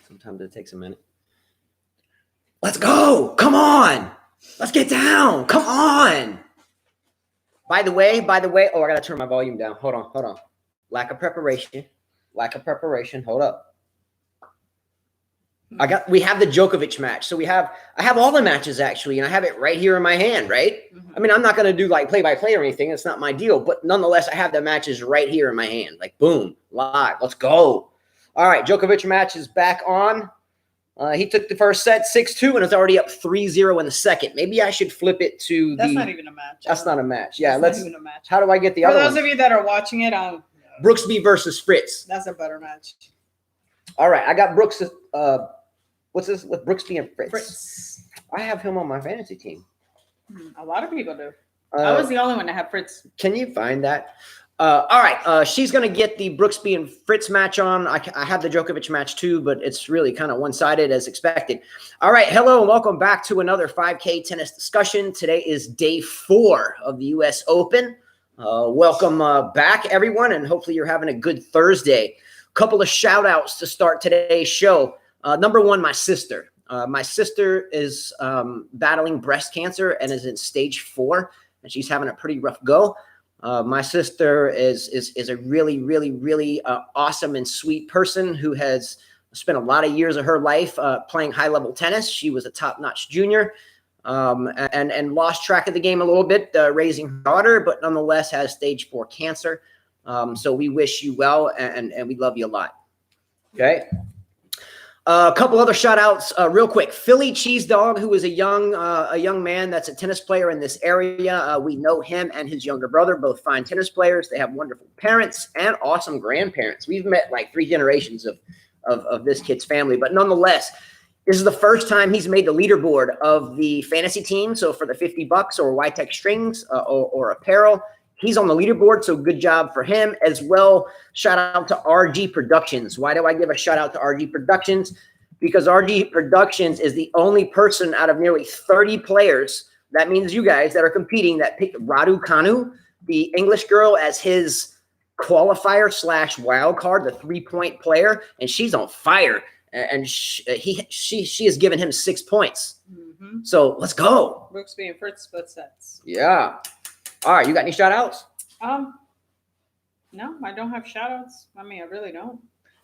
Sometimes it takes a minute. Let's go. Come on. Let's get down. Come on. By the way, oh, I got to turn my volume down. Hold on. Lack of preparation. Hold up. We have the Djokovic match. So I have all the matches actually, and I have it right here in my hand, right? Mm-hmm. I mean, I'm not going to do like play-by-play or anything. It's not my deal, but nonetheless, I have the matches right here in my hand. Like, boom, live. Let's go. All right, Djokovic match is back on. He took the first set 6-2 and is already up 3-0 in the second. Maybe I should flip it to That's not even a match. That's not a match. Yeah, that's not even a match. How do I get the other one? For those of you that are watching it, Brooksby versus Fritz. That's a better match. All right, I got Brooks. What's this with Brooksby and Fritz? Fritz. I have him on my fantasy team. A lot of people do. I was the only one that had Fritz. Can you find that? All right, she's going to get the Brooksby and Fritz match on. I have the Djokovic match too, but it's really kind of one-sided as expected. All right, hello and welcome back to another 5K tennis discussion. Today is day 4 of the U.S. Open. Welcome back, everyone, and hopefully you're having a good Thursday. Couple of shout-outs to start today's show. Number one, my sister. My sister is battling breast cancer and is in stage 4, and she's having a pretty rough go. My sister is a really, really, really awesome and sweet person who has spent a lot of years of her life playing high-level tennis. She was a top-notch junior and lost track of the game a little bit raising her daughter, but nonetheless has stage 4 cancer. So we wish you well, and we love you a lot. Okay. A couple other shout outs real quick. Philly Cheese Dog, who is a young man that's a tennis player in this area. We know him and his younger brother, both fine tennis players. They have wonderful parents and awesome grandparents. We've met like 3 generations of this kid's family. But nonetheless, this is the first time he's made the leaderboard of the fantasy team. So for the $50 or YTech strings or apparel, he's on the leaderboard, so good job for him as well. Shout out to RG Productions. Why do I give a shout out to RG Productions? Because RG Productions is the only person out of nearly 30 players, that means you guys that are competing, that picked Radu Kanu, the English girl, as his qualifier / wild card, the 3-point player, and she's on fire. And she has given him 6 points. Mm-hmm. So let's go. Brooksby and Fritz split sets. Yeah. All right, you got any shout-outs? No, I don't have shout-outs. I mean, I really don't.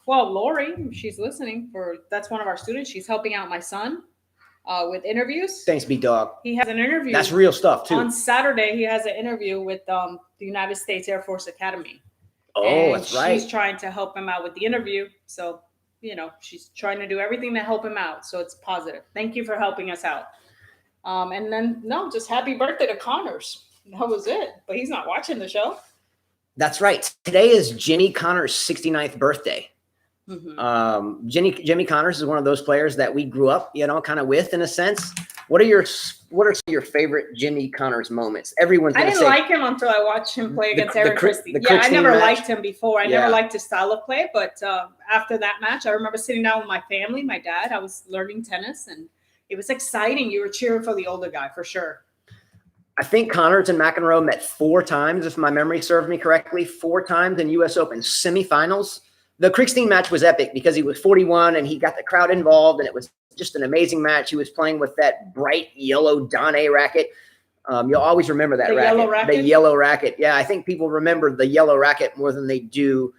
Well, Lori, she's listening. That's one of our students. She's helping out my son with interviews. Thanks, B-Dog. He has an interview. That's real stuff, too. On Saturday, he has an interview with the United States Air Force Academy. Oh, and that's right. She's trying to help him out with the interview. So, she's trying to do everything to help him out. So it's positive. Thank you for helping us out. And then, just happy birthday to Connors. That was it. But he's not watching the show. That's right. Today is Jimmy Connors' 69th birthday. Mm-hmm. Jimmy Connors is one of those players that we grew up, kind of with in a sense. What are your favorite Jimmy Connors moments? Everyone's I didn't like him until I watched him play against Aaron Christie. Yeah, I never liked him before. I never liked his style of play. But after that match, I remember sitting down with my family, my dad. I was learning tennis, and it was exciting. You were cheering for the older guy for sure. I think Connors and McEnroe met 4 times, if my memory serves me correctly, 4 times in U.S. Open semifinals. The Kriegstein match was epic because he was 41 and he got the crowd involved, and it was just an amazing match. He was playing with that bright yellow Dane racket. You'll always remember that racket. The yellow racket. Yeah, I think people remember the yellow racket more than they do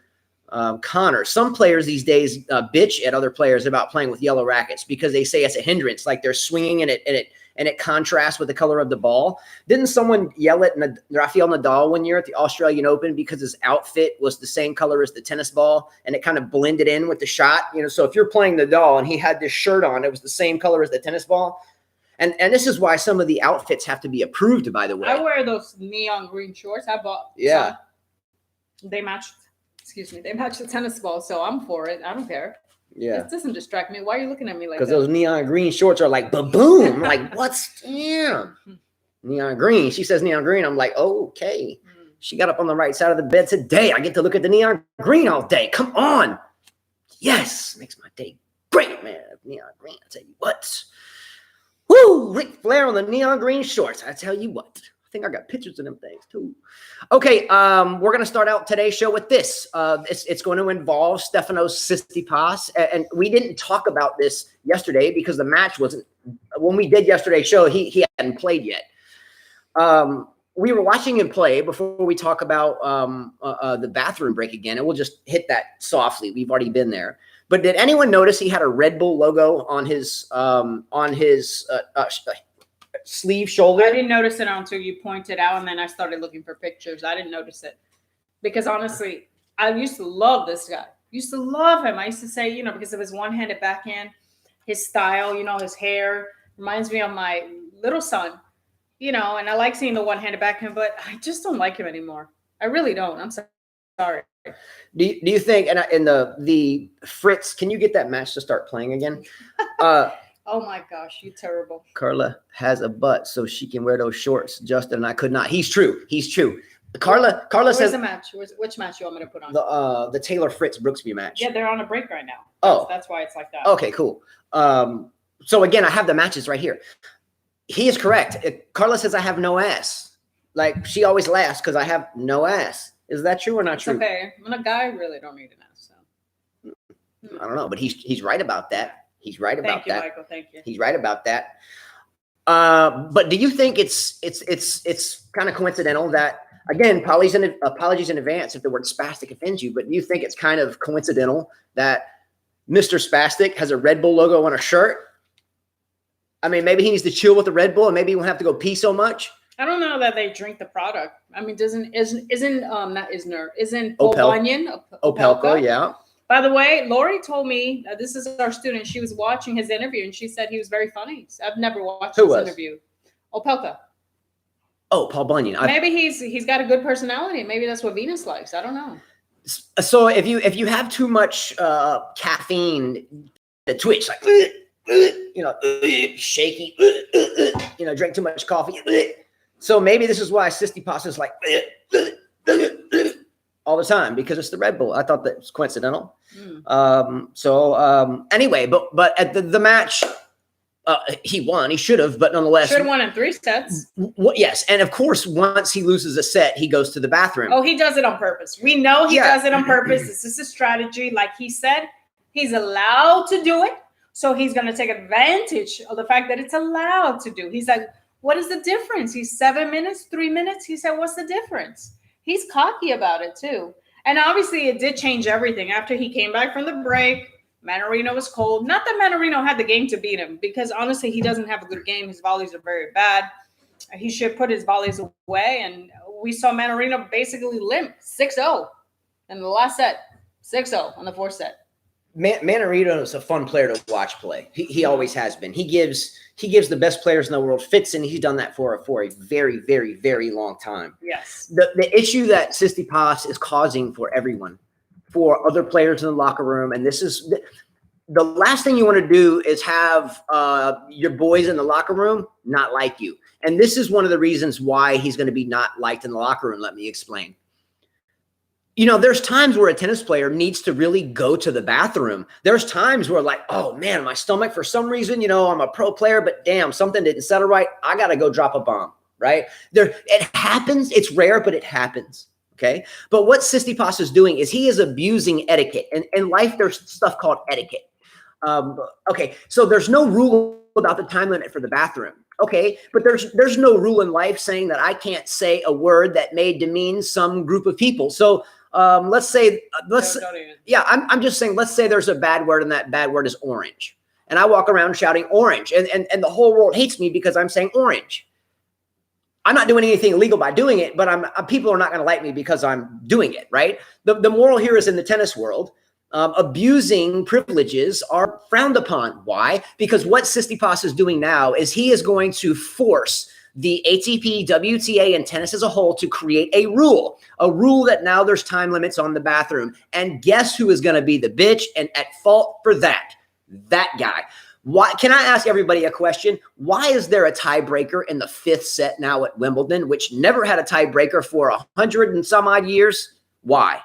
Connors. Some players these days bitch at other players about playing with yellow rackets because they say it's a hindrance, like they're swinging and it contrasts with the color of the ball. Didn't someone yell at Rafael Nadal one year at the Australian Open because his outfit was the same color as the tennis ball and it kind of blended in with the shot? So if you're playing Nadal and he had this shirt on, it was the same color as the tennis ball. And this is why some of the outfits have to be approved, by the way. I wear those neon green shorts. I bought some. They match the tennis ball, so I'm for it. I don't care. Yeah. It doesn't distract me. Why are you looking at me like that? Because those neon green shorts are like, ba-boom. Like, neon green. She says neon green. I'm like, oh, okay. She got up on the right side of the bed today. I get to look at the neon green all day. Come on. Yes. Makes my day great, man. Neon green. I tell you what. Woo! Ric Flair on the neon green shorts. I tell you what. think I got pictures of them things too. Okay, we're going to start out today's show with this. It's going to involve Stefanos Tsitsipas, and we didn't talk about this yesterday because the match wasn't. When we did yesterday's show, he hadn't played yet. We were watching him play before we talk about the bathroom break again, and we'll just hit that softly. We've already been there. But did anyone notice he had a Red Bull logo on his sleeve shoulder? I didn't notice it until you pointed out, and then I started looking for pictures. I didn't notice it because honestly, I used to love this guy. Used to love him. I used to say, because of his one-handed backhand, his style, his hair reminds me of my little son, and I like seeing the one-handed backhand, but I just don't like him anymore. I really don't. I'm sorry. Do you think, and in the Fritz, can you get that match to start playing again? Oh my gosh, you terrible. Carla has a butt, so she can wear those shorts. Justin and I could not. He's true. Carla Where's says the match? Which match you want me to put on? The Taylor Fritz Brooksby match. Yeah, they're on a break right now. That's why it's like that. Okay, cool. So again, I have the matches right here. He is correct. Carla says I have no ass. Like she always laughs because I have no ass. Is that true or not true? Okay. I'm a guy, really don't need an ass. So. I don't know, but he's right about that. He's right about that. Thank you, Michael. Thank you. He's right about that. But do you think it's kind of coincidental that, again, apologies in advance if the word spastic offends you, but do you think it's kind of coincidental that Mr. Spastic has a Red Bull logo on a shirt? I mean, maybe he needs to chill with the Red Bull and maybe he won't have to go pee so much. I don't know that they drink the product. I mean, isn't Paul Bunyan Opelka, yeah. By the way, Lori told me this is our student. She was watching his interview and she said he was very funny. I've never watched his interview. Opelka. Oh, Paul Bunyan. Maybe he's got a good personality. Maybe that's what Venus likes. I don't know. So if you have too much caffeine, the twitch like shaky, drink too much coffee. So maybe this is why Tsitsipas is like all the time because it's the Red Bull. I thought that was coincidental. Anyway, but at the match, he won. He should have, but nonetheless, should have won in 3 sets. Yes, and of course, once he loses a set, he goes to the bathroom. Oh, he does it on purpose. We know he does it on purpose. This is a strategy, like he said. He's allowed to do it, so he's going to take advantage of the fact that it's allowed to do. He's like, what is the difference? He's 7 minutes, 3 minutes. He said, what's the difference? He's cocky about it too. And obviously it did change everything. After he came back from the break, Mannarino was cold. Not that Mannarino had the game to beat him because honestly, he doesn't have a good game. His volleys are very bad. He should put his volleys away. And we saw Mannarino basically limp 6-0 in the last set, 6-0 on the 4th set. Mannarino is a fun player to watch play. He always has been. He gives the best players in the world fits, and he's done that for a very, very, very long time. Yes. The issue that Tsitsipas is causing for everyone, for other players in the locker room, and this is the last thing you want to do is have your boys in the locker room not like you. And this is one of the reasons why he's going to be not liked in the locker room. Let me explain. There's times where a tennis player needs to really go to the bathroom. There's times where like, oh man, my stomach, for some reason, I'm a pro player, but damn, something didn't settle right. I got to go drop a bomb, right? It happens. It's rare, but it happens. Okay. But what Tsitsipas is doing is he is abusing etiquette. And in life, there's stuff called etiquette. Okay. So there's no rule about the time limit for the bathroom. Okay. But there's no rule in life saying that I can't say a word that may demean some group of people. So let's say, I'm just saying, let's say there's a bad word and that bad word is orange. And I walk around shouting orange and the whole world hates me because I'm saying orange. I'm not doing anything illegal by doing it, but people are not going to like me because I'm doing it, right? The moral here is in the tennis world, abusing privileges are frowned upon. Why? Because what Tsitsipas is doing now is he is going to force the ATP, WTA, and tennis as a whole to create a rule that now there's time limits on the bathroom. And guess who is going to be the bitch and at fault for that? That guy. Why? Can I ask everybody a question? Why is there a tiebreaker in the 5th set now at Wimbledon, which never had a tiebreaker for 100 and some odd years? Why?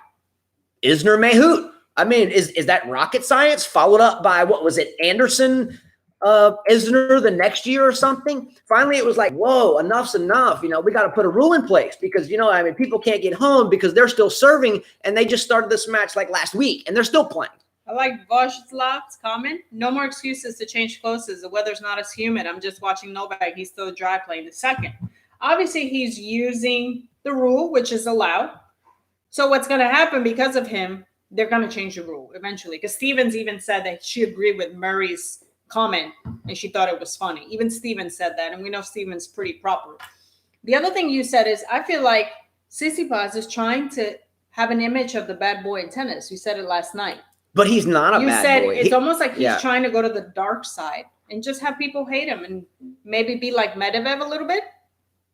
Isner Mahut. I mean, is that rocket science followed up by, what was it, Anderson Isner the next year or something. Finally, it was like, whoa, enough's enough. You know, we got to put a rule in place because, you know, I mean, people can't get home because they're still serving and they just started this match like last week and they're still playing. I like Vojslav's comment. No more excuses to change clothes. The weather's not as humid. I'm just watching Novak. He's still dry playing the second. Obviously, he's using the rule, which is allowed. So what's going to happen because of him, they're going to change the rule eventually. Because Stevens even said that she agreed with Murray's comment and she thought it was funny. Even Stevens said that, and we know Stevens pretty proper. The other thing you said is I feel like Tsitsipas is trying to have an image of the bad boy in tennis. You said it last night. But he's not a bad boy. You said it's almost like he's trying to go to the dark side and just have people hate him and maybe be like Medvedev a little bit.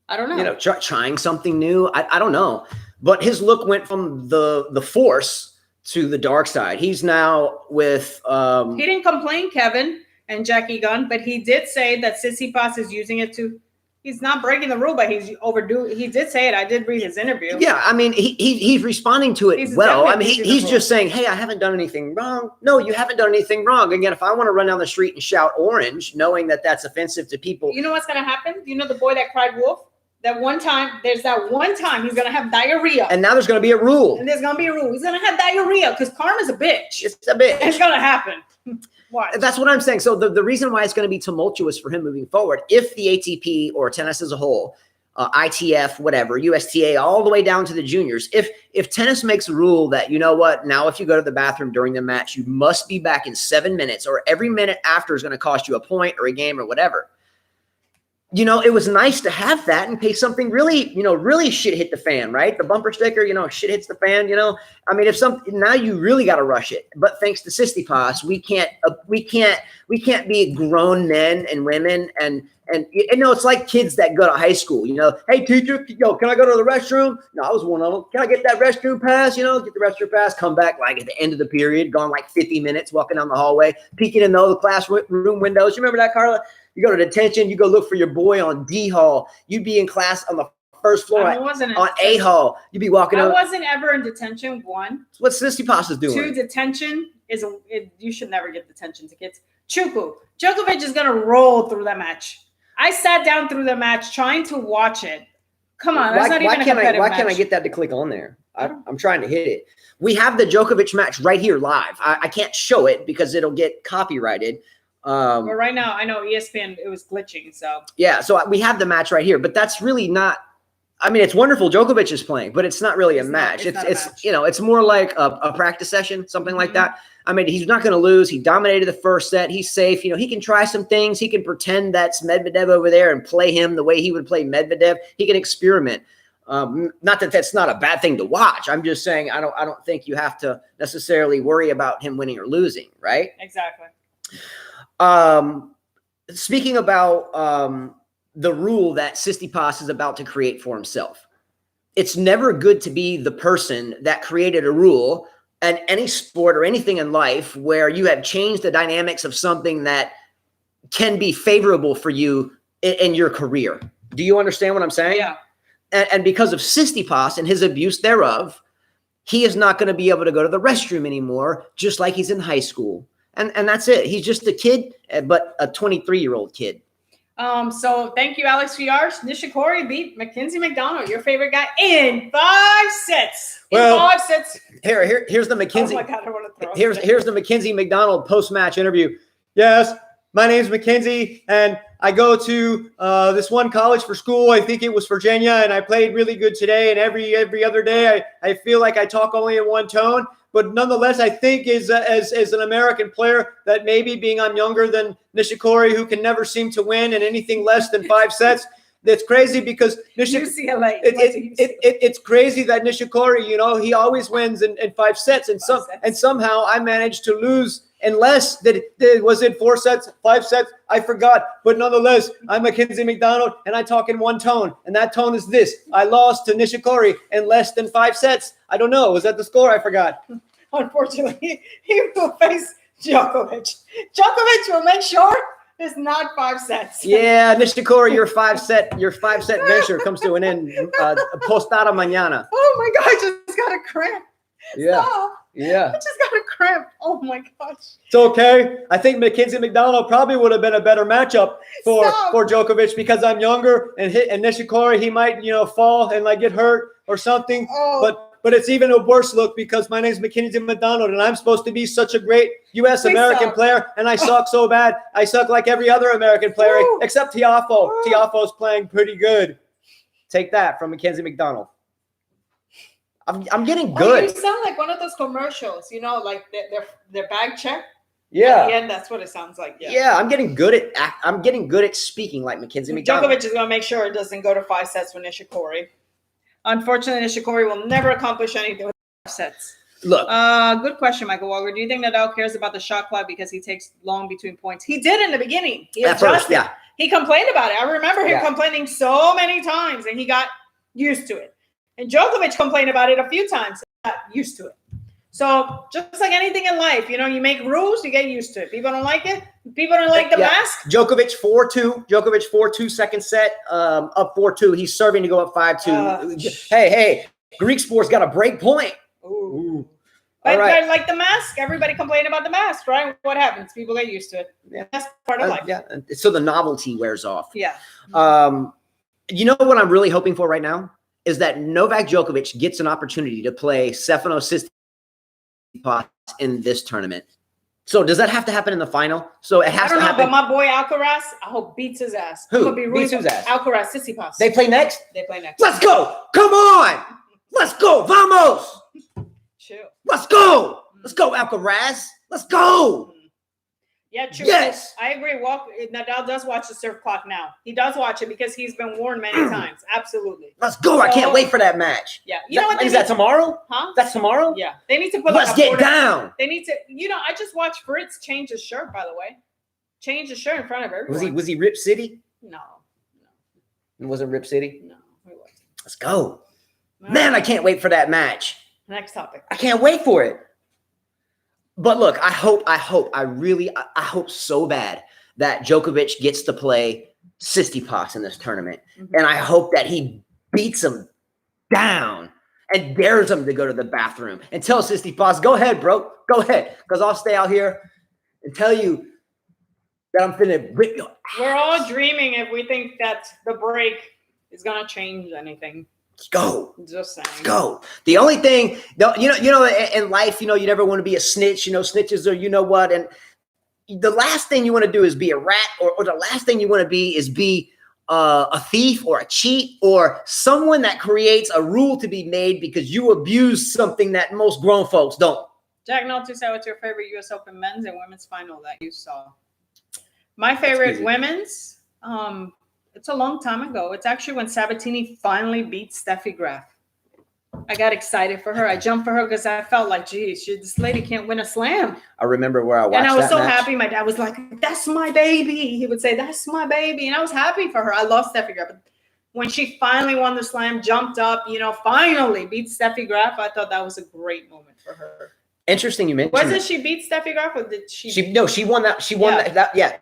I don't know. You know, trying something new. I don't know. But his look went from the force to the dark side. He's now with he didn't complain, Kevin and Jackie Gunn, but he did say that Tsitsipas is using it to he's not breaking the rule, but he's overdoing. He did say it. I did read his interview. Yeah, I mean, he's responding to it well. I mean, he's just saying, "Hey, I haven't done anything wrong." No, you haven't done anything wrong. Again, if I want to run down the street and shout "orange," knowing that that's offensive to people, you know what's going to happen? You know the boy that cried wolf. That one time, there's that one time he's going to have diarrhea. And now there's going to be a rule. And there's going to be a rule. He's going to have diarrhea because karma's a bitch. It's a bitch. It's going to happen. Watch. That's what I'm saying. So the reason why it's going to be tumultuous for him moving forward, if the ATP or tennis as a whole, ITF, whatever, USTA, all the way down to the juniors, if tennis makes a rule that, you know what, now if you go to the bathroom during the match, you must be back in 7 minutes or every minute after is going to cost you a point or a game or whatever. You know, it was nice to have that in case something really, you know, really shit hit the fan, right? The bumper sticker, you know, shit hits the fan, you know. I mean, if something now you really got to rush it. But thanks to Tsitsipas, we can't be grown men and women and you know, it's like kids that go to high school, you know. Hey, teacher, yo, can I go to the restroom? No, I was one of them. Can I get that restroom pass? You know, get the restroom pass, come back like at the end of the period, gone like 50 minutes, walking down the hallway, peeking in the classroom windows. You remember that, Carla? You go to detention, you go look for your boy on D hall. You'd be in class on the first floor on A hall. You'd be walking I wasn't ever in detention, one. What Tsitsipas is doing. Two, detention is you should never get detention tickets. Chuku, Djokovic is going to roll through that match. I sat down through the match trying to watch it. Come on, that's not even a competitive match. Why can't I get that to click on there? I'm trying to hit it. We have the Djokovic match right here live. I can't show it because it'll get copyrighted. But right now, I know ESPN, it was glitching. So yeah, so we have the match right here, but that's really not. I mean, it's wonderful Djokovic is playing, but it's not really a match. It's you know, it's more like a practice session, something like that. I mean, he's not going to lose. He dominated the first set. He's safe. You know, he can try some things. He can pretend that's Medvedev over there and play him the way he would play Medvedev. He can experiment. Not that that's not a bad thing to watch. I'm just saying I don't think you have to necessarily worry about him winning or losing, right? Exactly. Speaking about the rule that Tsitsipas is about to create for himself, it's never good to be the person that created a rule in any sport or anything in life where you have changed the dynamics of something that can be favorable for you in your career. Do you understand what I'm saying? Yeah. And because of Tsitsipas and his abuse thereof, he is not going to be able to go to the restroom anymore, just like he's in high school. And that's it. He's just a kid, but a 23-year-old kid. So thank you, Alex VR. Nishikori beat Mckenzie Mcdonald, your favorite guy, in 5 sets. Well, 5 sets. Here's the Mckenzie. Oh my God, I want to throw. Here's the Mckenzie Mcdonald post-match interview. Yes, my name's Mckenzie, and I go to this one college for school. I think it was Virginia, and I played really good today. And every other day, I feel like I talk only in one tone. But nonetheless, I think as an American player that maybe being I'm younger than Nishikori, who can never seem to win in anything less than 5 sets. That's crazy because UCLA. It's crazy that Nishikori, you know, he always wins in 5 sets, and somehow I managed to lose in less. Was it 4 sets, 5 sets? I forgot. But nonetheless, I'm Mckenzie Mcdonald, and I talk in one tone, and that tone is this: I lost to Nishikori in less than 5 sets. I don't know. Was that the score? I forgot. Unfortunately, he will face Djokovic. Djokovic will make sure it's not 5 sets. Yeah, Nishikori, your 5 set venture comes to an end. Postada mañana. Oh my God, I just got a cramp. Yeah. Stop. Yeah. I just got a cramp. Oh my gosh. It's okay. I think Mckenzie Mcdonald probably would have been a better matchup for Djokovic because I'm younger and Nishikori, he might, fall and like get hurt or something. Oh. But it's even a worse look because my name is Mckenzie Mcdonald and I'm supposed to be such a great U.S. American player and I suck so bad. I suck like every other American player except Tiafoe. Tiafoe's playing pretty good. Take that from Mckenzie Mcdonald. I'm getting good. You sound like one of those commercials, like their bag check. Yeah. At the end, that's what it sounds like. Yeah, I'm getting good at speaking like Mckenzie Mcdonald. Djokovic is going to make sure it doesn't go to 5 sets with Nishikori. Unfortunately, Nishikori will never accomplish anything with 5 sets. Look. Good question, Michael Walker. Do you think Nadal cares about the shot clock because he takes long between points? He did in the beginning. At first, yeah. He complained about it. I remember him complaining so many times, and he got used to it. And Djokovic complained about it a few times. Got used to it. So just like anything in life, you make rules, you get used to it. People don't like it. People don't like the mask. Djokovic 4-2. Djokovic 4-2 second set, up 4-2. He's serving to go up 5-2. Hey, Greek sports got a break point. Ooh. But like the mask, everybody complained about the mask, right? What happens? People get used to it. Yeah. That's part of life. Yeah. So the novelty wears off. Yeah. You know what I'm really hoping for right now? Is that Novak Djokovic gets an opportunity to play Stefanos Tsitsipas in this tournament. So does that have to happen in the final? So it has to happen. But my boy Alcaraz, I hope beats his ass. Who? Beats whose ass? Alcaraz, Tsitsipas. They play next? They play next. Let's go. Come on. Let's go. Vamos. Chill. Let's go. Let's go, Alcaraz. Let's go. Yeah, true. Yes. I agree. Nadal does watch the serve clock now. He does watch it because he's been warned many times. Absolutely. Let's go. I can't wait for that match. Yeah. You know what? Is that tomorrow? Huh? That's tomorrow? Yeah. They need to put Let's get down. They need to, I just watched Fritz change his shirt, by the way. Change his shirt in front of everyone. Was he Rip City? No. It wasn't Rip City? No, it wasn't. Let's go. Man, I can't wait for that match. Next topic. I can't wait for it. But look, I hope so bad that Djokovic gets to play Tsitsipas in this tournament. Mm-hmm. And I hope that he beats him down and dares him to go to the bathroom and tell Tsitsipas, go ahead, bro. Go ahead. Because I'll stay out here and tell you that I'm finna rip your ass. We're all dreaming if we think that the break is going to change anything. Let's go. Just saying. Let's go. The only thing, in life, you never want to be a snitch. Snitches are, what. And the last thing you want to do is be a rat, or the last thing you want to be is be a thief or a cheat or someone that creates a rule to be made because you abuse something that most grown folks don't. Jack Nolte said, what's your favorite U.S. Open men's and women's final that you saw? My favorite women's, it's a long time ago. It's actually when Sabatini finally beat Steffi Graf. I got excited for her. I jumped for her because I felt like, geez, this lady can't win a slam. I remember where I watched that. And I was so match. happy. My dad was like, that's my baby. He would say, that's my baby. And I was happy for her. I love Steffi Graf. But when she finally won the slam, jumped up, finally beat Steffi Graf, I thought that was a great moment for her. Interesting you mentioned. Wasn't she beat Steffi Graf, or did she? No, she won that. She won that. Yeah.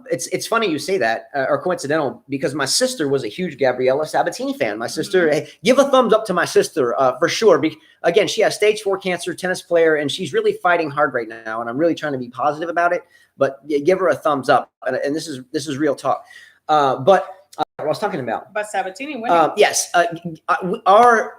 It's funny you say that, or coincidental, because my sister was a huge Gabriela Sabatini fan. My sister, give a thumbs up to my sister for sure. Again, she has stage 4 cancer, tennis player, and she's really fighting hard right now. And I'm really trying to be positive about it. But give her a thumbs up. And this is real talk. What I was talking about. But Sabatini winning. Yes.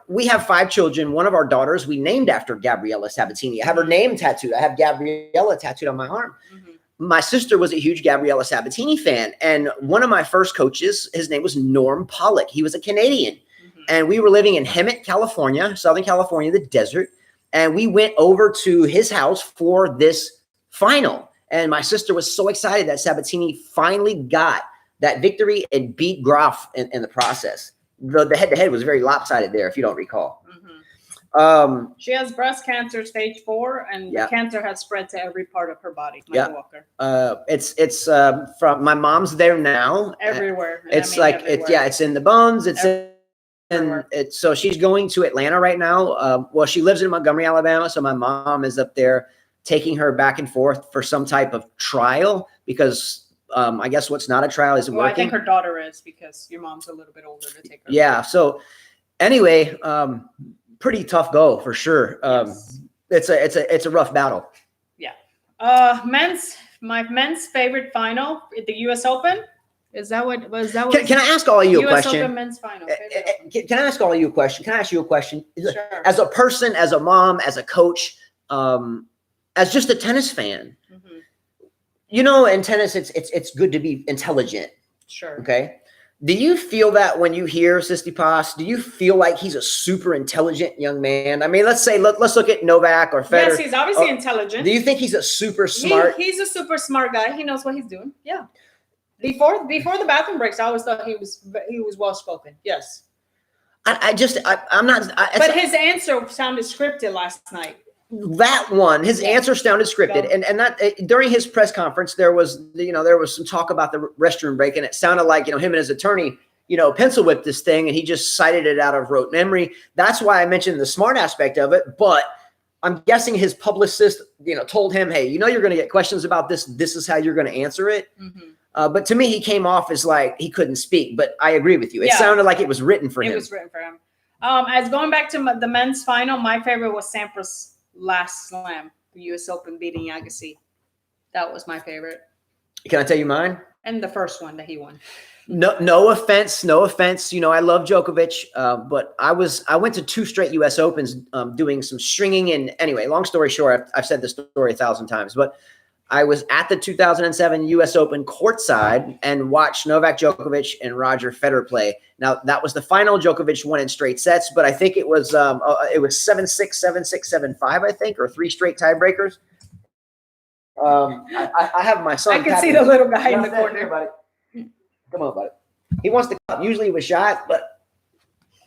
We have 5 children. One of our daughters we named after Gabriela Sabatini. I have her name tattooed. I have Gabriela tattooed on my arm. Mm-hmm. My sister was a huge Gabriela Sabatini fan. And one of my first coaches, his name was Norm Pollock. He was a Canadian. Mm-hmm. And we were living in Hemet, California, Southern California, the desert. And we went over to his house for this final. And my sister was so excited that Sabatini finally got that victory and beat Graf in the process. The head-to-head was very lopsided there, if you don't recall. Mm-hmm. She has breast cancer, stage 4, and the cancer has spread to every part of her body. Michael Walker. It's from my mom's there now. Everywhere. It's it's in the bones. So she's going to Atlanta right now. She lives in Montgomery, Alabama. So my mom is up there taking her back and forth for some type of trial because I guess what's not a trial isn't working. I think her daughter is because your mom's a little bit older to take her. Yeah. So anyway, pretty tough go for sure. Yes. It's a rough battle. Yeah. My men's favorite final at the U.S. Open. Is that what was that? Can I ask all of you a US question? Open men's final. Can I ask all of you a question? Can I ask you a question? Sure. As a person, as a mom, as a coach, as just a tennis fan, you know, in tennis, it's good to be intelligent. Sure. Okay. Do you feel that when you hear Tsitsipas, do you feel like he's a super intelligent young man? I mean, let's look at Novak or Federer. Yes, he's obviously intelligent. Do you think he's a super smart? He's a super smart guy. He knows what he's doing. Yeah. Before the bathroom breaks, I always thought he was well spoken. Yes. I'm not. But his answer sounded scripted last night. That one, his answer sounded scripted, and that during his press conference, there was some talk about the restroom break, and it sounded like him and his attorney pencil whipped this thing, and he just cited it out of rote memory. That's why I mentioned the smart aspect of it, but I'm guessing his publicist told him, hey, you're going to get questions about this. This is how you're going to answer it. But to me, he came off as like he couldn't speak. But I agree with you. It sounded like it was written for him. It was written for him. As going back to the men's final, my favorite was Sampras's last slam, the U.S. Open beating Agassi. That was my favorite. Can I tell you mine? And the first one that he won. No offense. I love Djokovic, but I went to 2 straight U.S. Opens doing some stringing. And anyway, long story short, I've said this story 1,000 times, but I was at the 2007 U.S. Open courtside and watched Novak Djokovic and Roger Federer play. Now, that was the final. Djokovic won in straight sets, but I think it was 7-6, 7-6, 7-5, I think, or 3 straight tiebreakers. I have my son. I can see the little guy in the corner. Here, buddy. Come on, buddy. He wants to come. Usually he was shot, but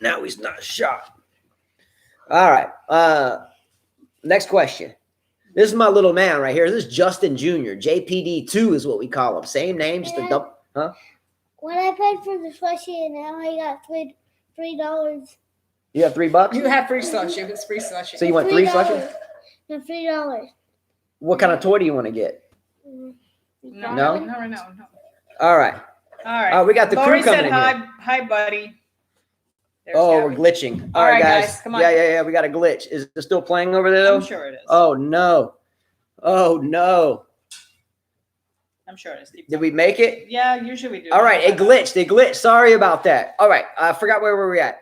now he's not shot. All right. Next question. This is my little man right here. This is Justin Jr. JPD2 is what we call him. Same name, just a double. Huh? When I paid for the slushie, and now I got $3. You have $3? You have free slushie. It was free slushie. So you want 3 slushies? No, $3. What kind of toy do you want to get? No. All right. We got the Lori crew coming said in here. hi, buddy. There's We're Gabby. glitching. All right, guys. Come on. Yeah. We got a glitch. Is it still playing over there, though? I'm sure it is. Oh, no. I'm sure it is. Did we make it? Yeah, usually we do. All right, it glitched. Sorry about that. All right, I forgot where we were at.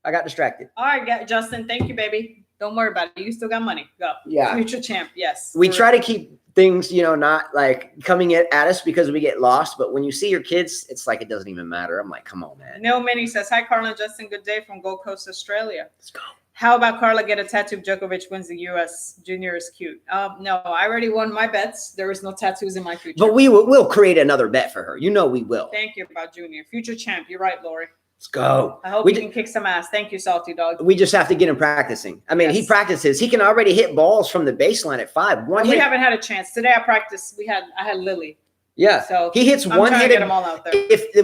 I got distracted. All right, Justin. Thank you, baby. Don't worry about it. You still got money. Go. Yeah. Future champ. Yes. We try to keep things, not like coming at us because we get lost. But when you see your kids, it's like it doesn't even matter. I'm like, come on, man. Neil Minnie says, hi, Carla and Justin. Good day from Gold Coast, Australia. Let's go. How about Carla get a tattoo? Djokovic wins the U.S. Junior is cute. No, I already won my bets. There is no tattoos in my future. But we'll create another bet for her. We will. Thank you about Junior. Future champ. You're right, Lori. Let's go. I hope you can kick some ass. Thank you, Salty Dog. We just have to get him practicing. I mean, He practices. He can already hit balls from the baseline at 5. We haven't had a chance. Today I practiced. I had Lily. Yeah. So he hits I'm one-handed. trying to get them all out there.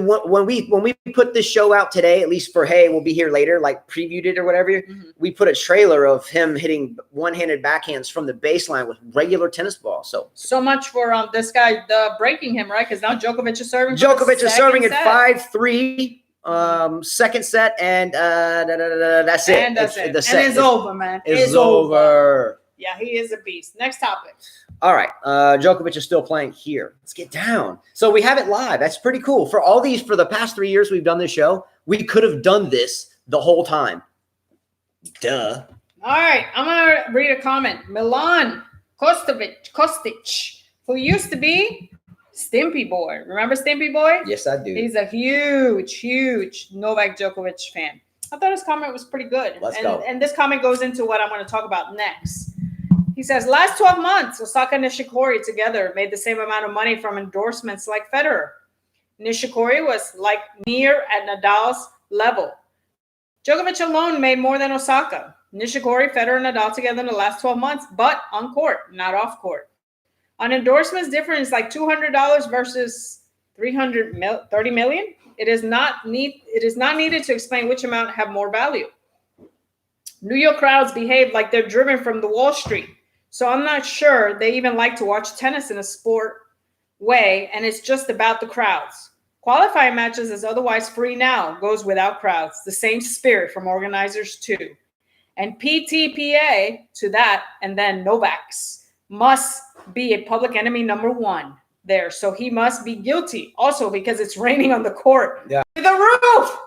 When we put this show out today, at least for we'll be here later, like previewed it or whatever. We put a trailer of him hitting one-handed backhands from the baseline with regular tennis balls. So much for this guy breaking him, right? Because now Djokovic is serving. Djokovic is serving at 5-3. Second set, and that's it. And that's it. The set it's over, man. It's over. Yeah, he is a beast. Next topic. All right. Djokovic is still playing here. Let's get down. So we have it live. That's pretty cool. For the past 3 years we've done this show, we could have done this the whole time. Duh. All right. I'm going to read a comment. Milan Kostic, who used to be Stimpy Boy. Remember Stimpy Boy? Yes, I do. He's a huge Novak Djokovic fan. I thought his comment was pretty good. Let's go. And this comment goes into what I'm going to talk about next. He says, last 12 months, Osaka and Nishikori together made the same amount of money from endorsements like Federer. Nishikori was like near at Nadal's level. Djokovic alone made more than Osaka. Nishikori, Federer, and Nadal together in the last 12 months, but on court, not off court. On endorsements, difference like $200 versus $30 million. It is not needed to explain which amount have more value. New York crowds behave like they're driven from the Wall Street. So I'm not sure they even like to watch tennis in a sport way, and it's just about the crowds. Qualifying matches is otherwise free now, goes without crowds. The same spirit from organizers too. and PTPA to that, and then Novak's must be a public enemy #1 there. So he must be guilty also because it's raining on the court. Yeah. The roof.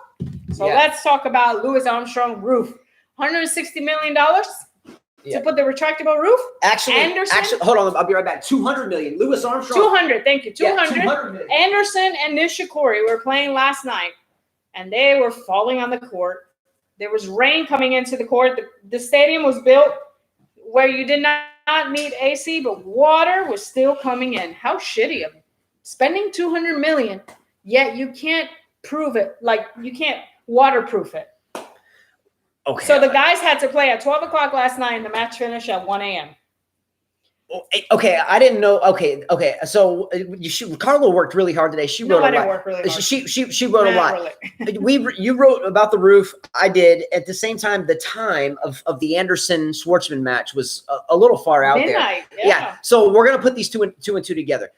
So let's talk about Louis Armstrong roof. $160 million to put the retractable roof. Actually, hold on. I'll be right back. 200 million. Louis Armstrong. 200. Thank you. 200. 200 million. Anderson and Nishikori were playing last night, and they were falling on the court. There was rain coming into the court. The stadium was built where you did not need AC, but water was still coming in. How shitty of them. Spending $200 million, yet you can't prove it. Like, you can't waterproof it. Okay. So the guys had to play at 12 o'clock last night, and the match finished at 1 a.m. Okay, I didn't know. Okay. So Carlo worked really hard today. She wrote a lot. I didn't work really hard. She wrote a lot. You wrote about the roof. I did. At the same time, the time of the Anderson Schwartzman match was a little far out Midnight, there. Yeah. So we're gonna put these two and two together.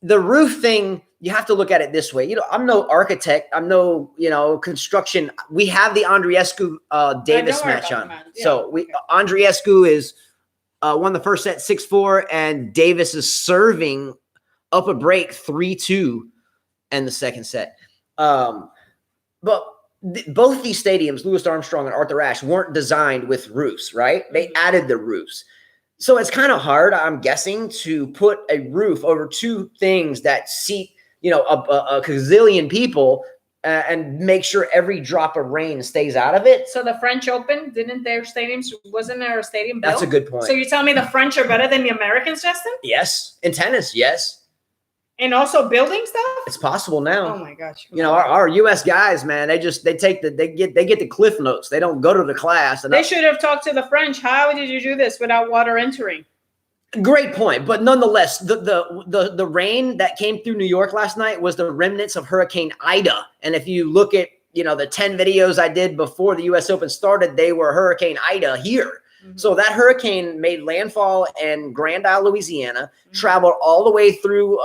The roof thing, you have to look at it this way. You know, I'm no architect. I'm no, construction. We have the Andreescu Davis match on. Yeah, so Andreescu is won the first set 6-4, and Davis is serving up a break 3-2 in the second set. But both these stadiums, Louis Armstrong and Arthur Ashe, weren't designed with roofs, right? They added the roofs. So it's kind of hard, I'm guessing, to put a roof over two things that seat, a gazillion people and make sure every drop of rain stays out of it. So the French Open, wasn't there a stadium built? That's a good point. So you tell me the French are better than the Americans, Justin? Yes. In tennis, yes. And also building stuff? It's possible now. Oh my gosh. Our US guys, man, they get the cliff notes. They don't go to the class. And they should have talked to the French. How did you do this without water entering? Great point. But nonetheless, the rain that came through New York last night was the remnants of Hurricane Ida. And if you look at, the 10 videos I did before the US Open started, they were Hurricane Ida here. So that hurricane made landfall in Grand Isle, Louisiana, traveled all the way through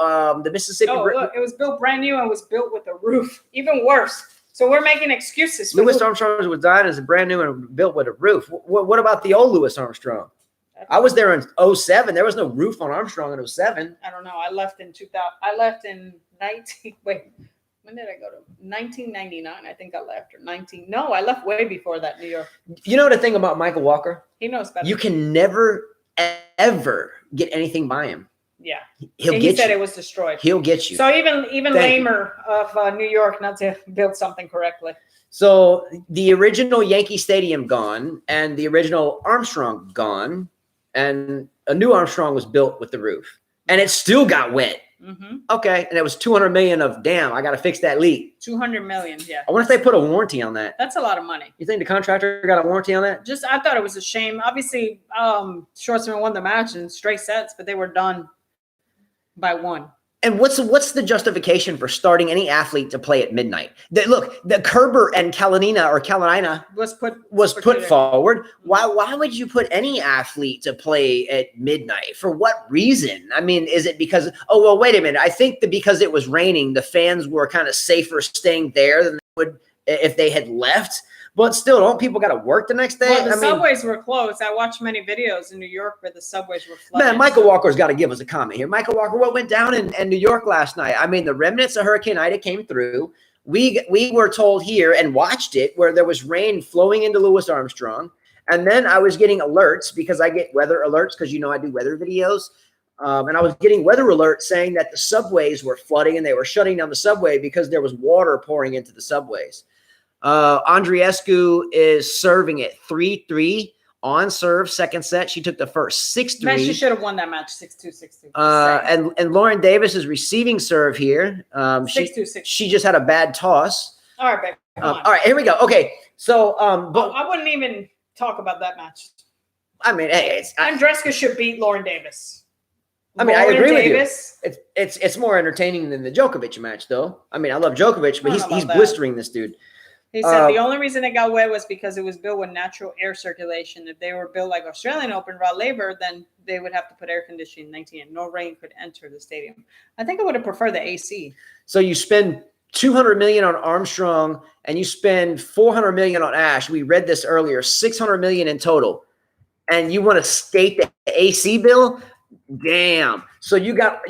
the Mississippi. Oh, look, it was built brand new and was built with a roof. Even worse. So we're making excuses. Louis Armstrong was designed as a brand new and built with a roof. What about the old Louis Armstrong? I was there in 07. There was no roof on Armstrong in 07. I don't know. I left in 2000. I left in 19. Wait, when did I go to 1999? I think I left, or 19. No, I left way before that, New York. You know the thing about Michael Walker? He knows better. You can never, ever get anything by him. Yeah. He said it was destroyed. He'll get you. So even Lamer of New York not to build something correctly. So the original Yankee Stadium gone, and the original Armstrong gone, and a new Armstrong was built with the roof, and it still got wet. Okay, and it was 200 million of damn. I got to fix that leak. 200 million, yeah. I wonder if they put a warranty on that. That's a lot of money. You think the contractor got a warranty on that? I thought it was a shame. Obviously, Schwartzman won the match in straight sets, but they were done by one. And what's the justification for starting any athlete to play at midnight? The Kerber and Kalinina was put forward. Why would you put any athlete to play at midnight? For what reason? I mean, is it because wait a minute. I think that because it was raining, the fans were kind of safer staying there than they would if they had left. But still, don't people got to work the next day? Well, the subways were closed. I watched many videos in New York where the subways were flooded. Man, Michael Walker's got to give us a comment here. Michael Walker, what went down in New York last night? I mean, the remnants of Hurricane Ida came through. We were told here and watched it where there was rain flowing into Louis Armstrong. And then I was getting alerts because I get weather alerts because, I do weather videos. And I was getting weather alerts saying that the subways were flooding and they were shutting down the subway because there was water pouring into the subways. Andreescu is serving it 3-3 on serve, second set. She took the first 6-3. Man, she should have won that match 6-2, 6-2. And Lauren Davis is receiving serve here. 6-2, 6-2. She just had a bad toss. All right, babe. All right, here we go. Okay, so but I wouldn't even talk about that match. I mean, hey, Andreescu should beat Lauren Davis. I mean, I agree with you. It's more entertaining than the Djokovic match, though. I mean, I love Djokovic, but he's blistering this dude. He said the only reason it got wet was because it was built with natural air circulation. If they were built like Australian Open, raw labor, then they would have to put air conditioning 19 and no rain could enter the stadium. I think I would have preferred the AC. So you spend $200 million on Armstrong and you spend $400 million on Ash. We read this earlier, $600 million in total. And you want to skate the AC bill? Damn. So you got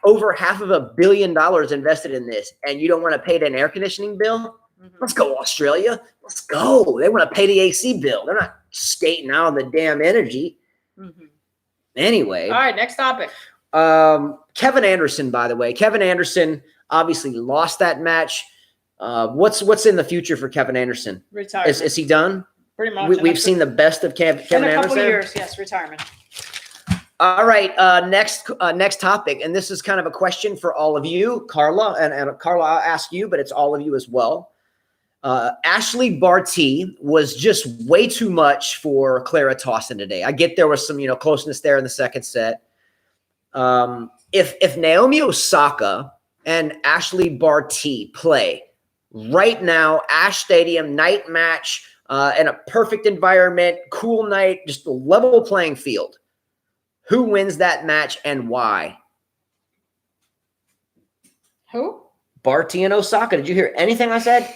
over $500 million invested in this, and you don't want to pay an air conditioning bill? Let's go, Australia. Let's go. They want to pay the AC bill. They're not skating out on the damn energy. Anyway. All right, next topic. Kevin Anderson, by the way. Kevin Anderson obviously lost that match. What's in the future for Kevin Anderson? Retirement. Is he done? Pretty much. We've seen the best of Kevin Anderson. In a couple of years, yes, retirement. All right, next topic, and this is kind of a question for all of you, Carla, and Carla, I'll ask you, but it's all of you as well. Ashley Barty was just way too much for Clara Tauson today. I get there was some, closeness there in the second set. If Naomi Osaka and Ashley Barty play right now, Ash Stadium, night match, in a perfect environment, cool night, just a level playing field, who wins that match and why? Who? Barty and Osaka. Did you hear anything I said?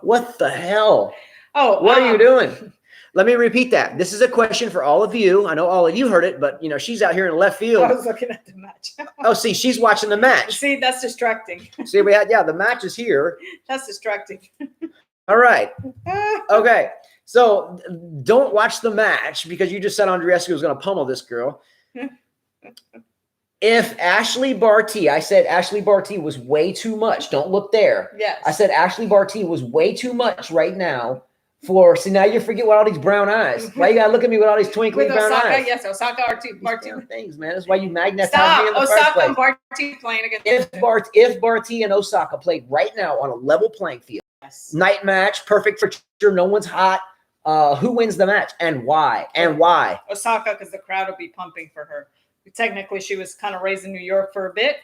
What the hell? Oh, what are you doing? Let me repeat that. This is a question for all of you. I know all of you heard it, but she's out here in left field. I was looking at the match. Oh, see, she's watching the match. See, that's distracting. See, the match is here. That's distracting. All right. Okay. So don't watch the match because you just said Andreescu was going to pummel this girl. If Ashley Barty, I said Ashley Barty was way too much. Don't look there. Yes. I said Ashley Barty was way too much right now see, now you forget what all these brown eyes. Why you got to look at me with all these twinkling brown eyes? Yes, Osaka Barty. Things, man. That's why you magnetize me in the Osaka first place. and Barty playing against if Barty and Osaka played right now on a level playing field, yes. Night match, perfect for sure, no one's hot. Who wins the match and why? And why? Osaka, because the crowd will be pumping for her. Technically, she was kind of raised in New York for a bit.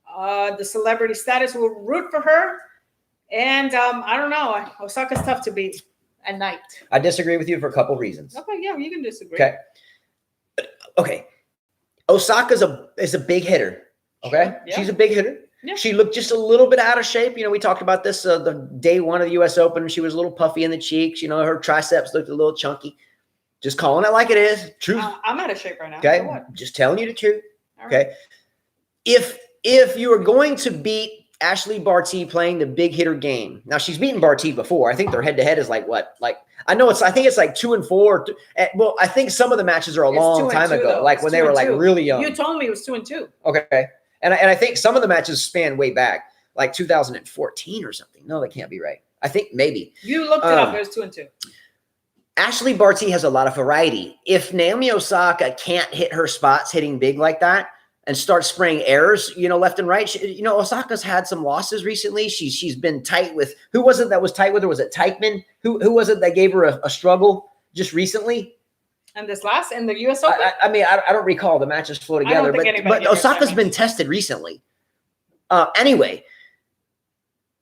The celebrity status will root for her. And I don't know. Osaka's tough to beat at night. I disagree with you for a couple reasons. Okay, yeah, you can disagree. Okay. Osaka's is a big hitter. Okay? Yeah. She's a big hitter. Yeah. She looked just a little bit out of shape. We talked about this the day one of the U.S. Open. She was a little puffy in the cheeks. Her triceps looked a little chunky. Just calling it like it is. Truth. I'm out of shape right now. Okay? So what? Just telling you the truth. All okay? Right. If you are going to beat Ashley Barty playing the big hitter game. Now she's beaten Barty before. I think their head-to-head is like what? I think it's like 2-4. Well, I think some of the matches are a long time ago, though. like It's when they were like really young. You told me it was 2-2. Okay. And I think some of the matches span way back, like 2014 or something. No, that can't be right. I think maybe. You looked it up. It was 2-2. Ashley Barty has a lot of variety. If Naomi Osaka can't hit her spots hitting big like that and start spraying errors, left and right, Osaka's had some losses recently. She's been tight with – who was it that was tight with her? Was it Teichmann? Who was it that gave her a struggle just recently? And this last in the U.S. Open? I don't recall. The matches flow together. But Osaka's been tested recently. Anyway,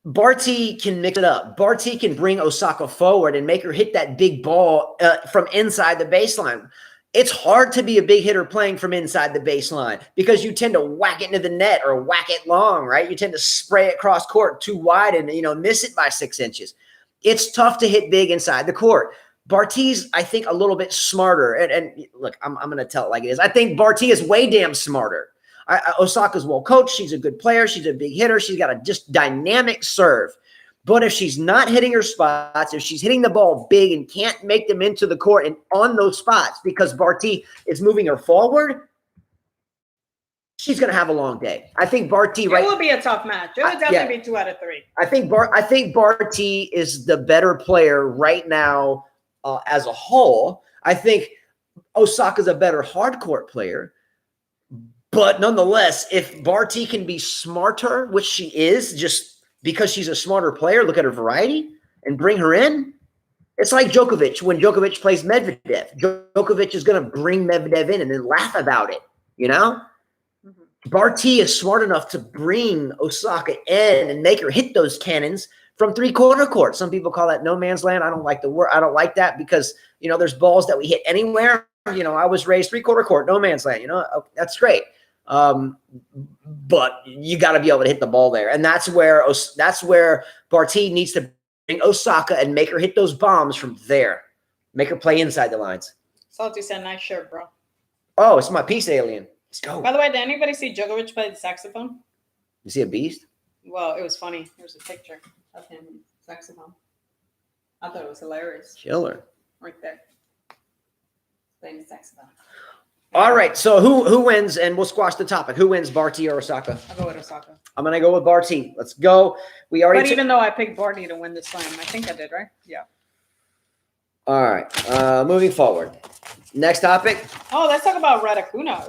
Barty can mix it up. Barty can bring Osaka forward and make her hit that big ball from inside the baseline. It's hard to be a big hitter playing from inside the baseline because you tend to whack it into the net or whack it long, right? You tend to spray it cross court too wide and, miss it by 6 inches. It's tough to hit big inside the court. Barty's, I think, a little bit smarter. And look, I'm going to tell it like it is. I think Barty is way damn smarter. Osaka's well coached. She's a good player. She's a big hitter. She's got a just dynamic serve. But if she's not hitting her spots, if she's hitting the ball big and can't make them into the court and on those spots because Barty is moving her forward, she's going to have a long day. I think Barty It will be a tough match. It will definitely be 2 out of 3. I think Barty is the better player right now as a whole. I think Osaka's a better hard court player. But nonetheless, if Barty can be smarter, which she is, just because she's a smarter player, look at her variety and bring her in. It's like Djokovic. When Djokovic plays Medvedev, Djokovic is going to bring Medvedev in and then laugh about it, Mm-hmm. Barty is smart enough to bring Osaka in and make her hit those cannons from 3/4 court. Some people call that no man's land. I don't like the word. I don't like that because, there's balls that we hit anywhere. I was raised 3/4 court, no man's land. That's great. But you got to be able to hit the ball there. And that's where Barty needs to bring Osaka and make her hit those bombs from there. Make her play inside the lines. Salty said, nice shirt, bro. Oh, it's my peace alien. Let's go. By the way, did anybody see Djokovic play the saxophone? You see a beast? Well, it was funny. There's a picture of him saxophone. I thought it was hilarious. Killer. Right there. Playing the saxophone. All right, so who wins? And we'll squash the topic. Who wins, Barty or Osaka? I'll go with Osaka. I'm going to go with Barty. Let's go. We already. But even though I picked Barty to win the slam, I think I did, right? Yeah. All right, moving forward. Next topic. Oh, let's talk about Raducanu,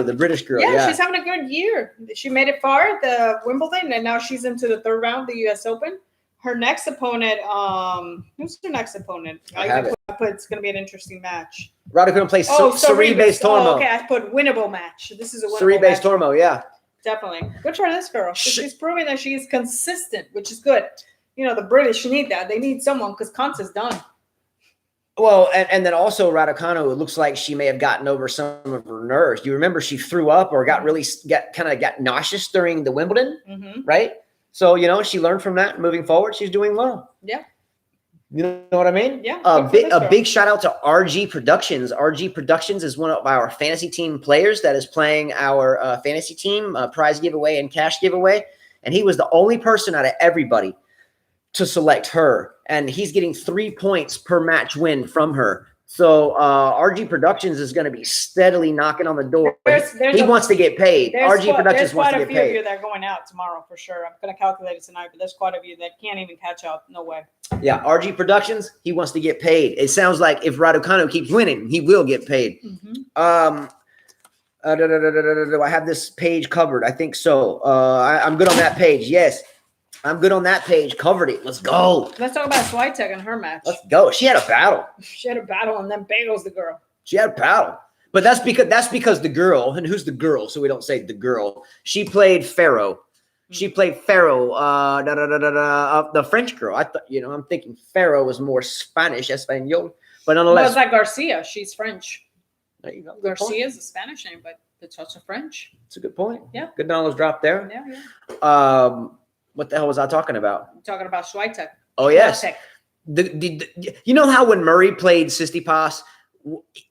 the British girl. Yeah, she's having a good year. She made it far at the Wimbledon, and now she's into the third round of the U.S. Open. Her next opponent, who's her next opponent? I put it's going to be an interesting match. Raducanu plays Sorribes Tormo. Oh, okay, I put winnable match. This is a winnable Sorribes match. Tormo, yeah. Definitely. Good for this girl. She's proving that she is consistent, which is good. You know, the British need that. They need someone because Konta's done. Well, and then also Raducanu, it looks like she may have gotten over some of her nerves. You remember she threw up or got nauseous during the Wimbledon, right? So, you know, she learned from that. Moving forward, she's doing well. Yeah. You know what I mean? Yeah. A big shout out to RG Productions. RG Productions is one of our fantasy team players that is playing our fantasy team prize giveaway and cash giveaway. And he was the only person out of everybody to select her. And he's getting 3 points per match win from her. So RG Productions is going to be steadily knocking on the door. He wants to get paid. RG Productions wants to get paid. There's quite a few of you that are going out tomorrow for sure. I'm going to calculate it tonight, but there's quite a few that can't even catch up. No way. Yeah, RG Productions, he wants to get paid. It sounds like if Raducanu keeps winning, he will get paid. I have this page covered. I think so. I'm good on that page. Yes. I'm good on that page. Covered it. Let's go. Let's talk about Swiatek and her match. Let's go. She had a battle. She had a battle and then bagels the girl. She had a battle. But that's because the girl, and who's the girl? So we don't say the girl. She played Pharaoh. She played Pharaoh, the French girl. I thought, I'm thinking Pharaoh was more Spanish, Espanol. But nonetheless. Well, it's like Garcia. She's French. There you go. Garcia is a Spanish name, but the touch of French. That's a good point. Yeah. Good knowledge drop there. Yeah. What the hell was I talking about? I'm talking about Swiatek. Oh, yes. You know how when Murray played Tsitsipas,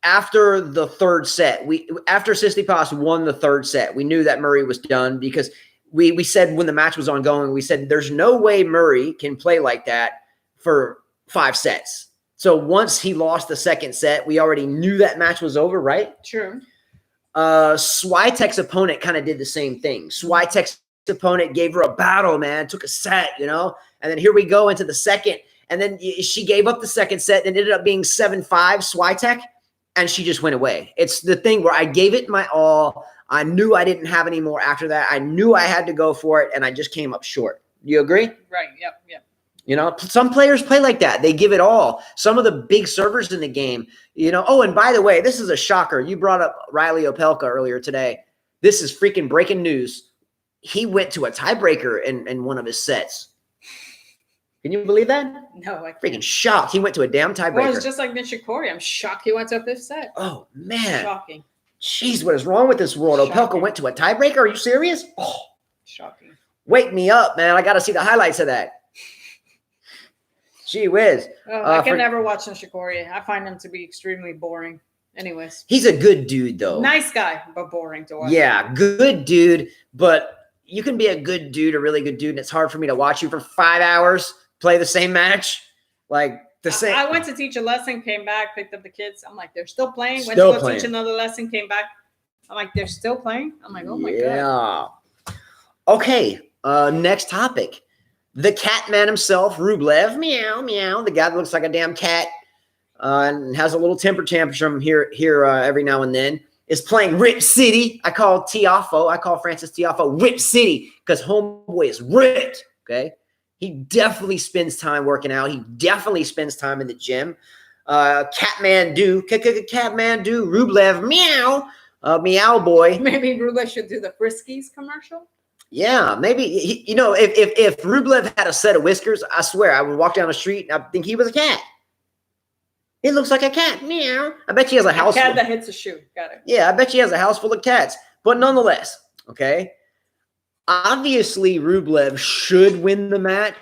after the third set, after Tsitsipas won the third set, we knew that Murray was done because we said when the match was ongoing, we said there's no way Murray can play like that for 5 sets. So once he lost the second set, we already knew that match was over, right? True. Swiatek's opponent kind of did the same thing. Swiatek's opponent gave her a battle, man, took a set, and then here we go into the second, and then she gave up the second set and ended up being 7-5 Swiatek, and she just went away. It's the thing where I gave it my all. I knew I didn't have any more after that. I knew I had to go for it, and I just came up short. You agree? Right. Yep. Some players play like that. They give it all. Some of the big servers in the game, Oh, and by the way, this is a shocker. You brought up Riley Opelka earlier today. This is freaking breaking news. He went to a tiebreaker in one of his sets. Can you believe that? No, I can't. Freaking shocked. He went to a damn tiebreaker. Well, it's just like Nishikori. I'm shocked he went to a 5th set. Oh, man. Shocking. Jeez, what is wrong with this world? Opelka went to a tiebreaker? Are you serious? Oh, shocking. Wake me up, man. I got to see the highlights of that. Gee whiz. I can never watch Nishikori. I find him to be extremely boring. Anyways. He's a good dude, though. Nice guy, but boring to watch. Yeah, good dude, but you can be a good dude, a really good dude, and it's hard for me to watch you for 5 hours play the same match. Like the same. I went to teach a lesson, came back, picked up the kids. I'm like, they're still playing. Went to go teach another lesson, came back. I'm like, they're still playing? I'm like, oh my God. Yeah. Okay, next topic. The cat man himself, Rublev, meow, meow. The guy that looks like a damn cat and has a little temper tantrum here every now and then. Is playing Rip City. I call Francis Tiafoe Rip City because homeboy is ripped, okay? He definitely spends time working out. He definitely spends time in the gym. Catmandu, Rublev, meow, meow boy. Maybe Rublev should do the Friskies commercial. Yeah, maybe. If Rublev had a set of whiskers, I swear I would walk down the street and I think he was a cat. He looks like a cat. Meow. I bet she has a house. A cat that hits a shoe. Got it. Yeah, I bet she has a house full of cats. But nonetheless, okay. Obviously, Rublev should win the match.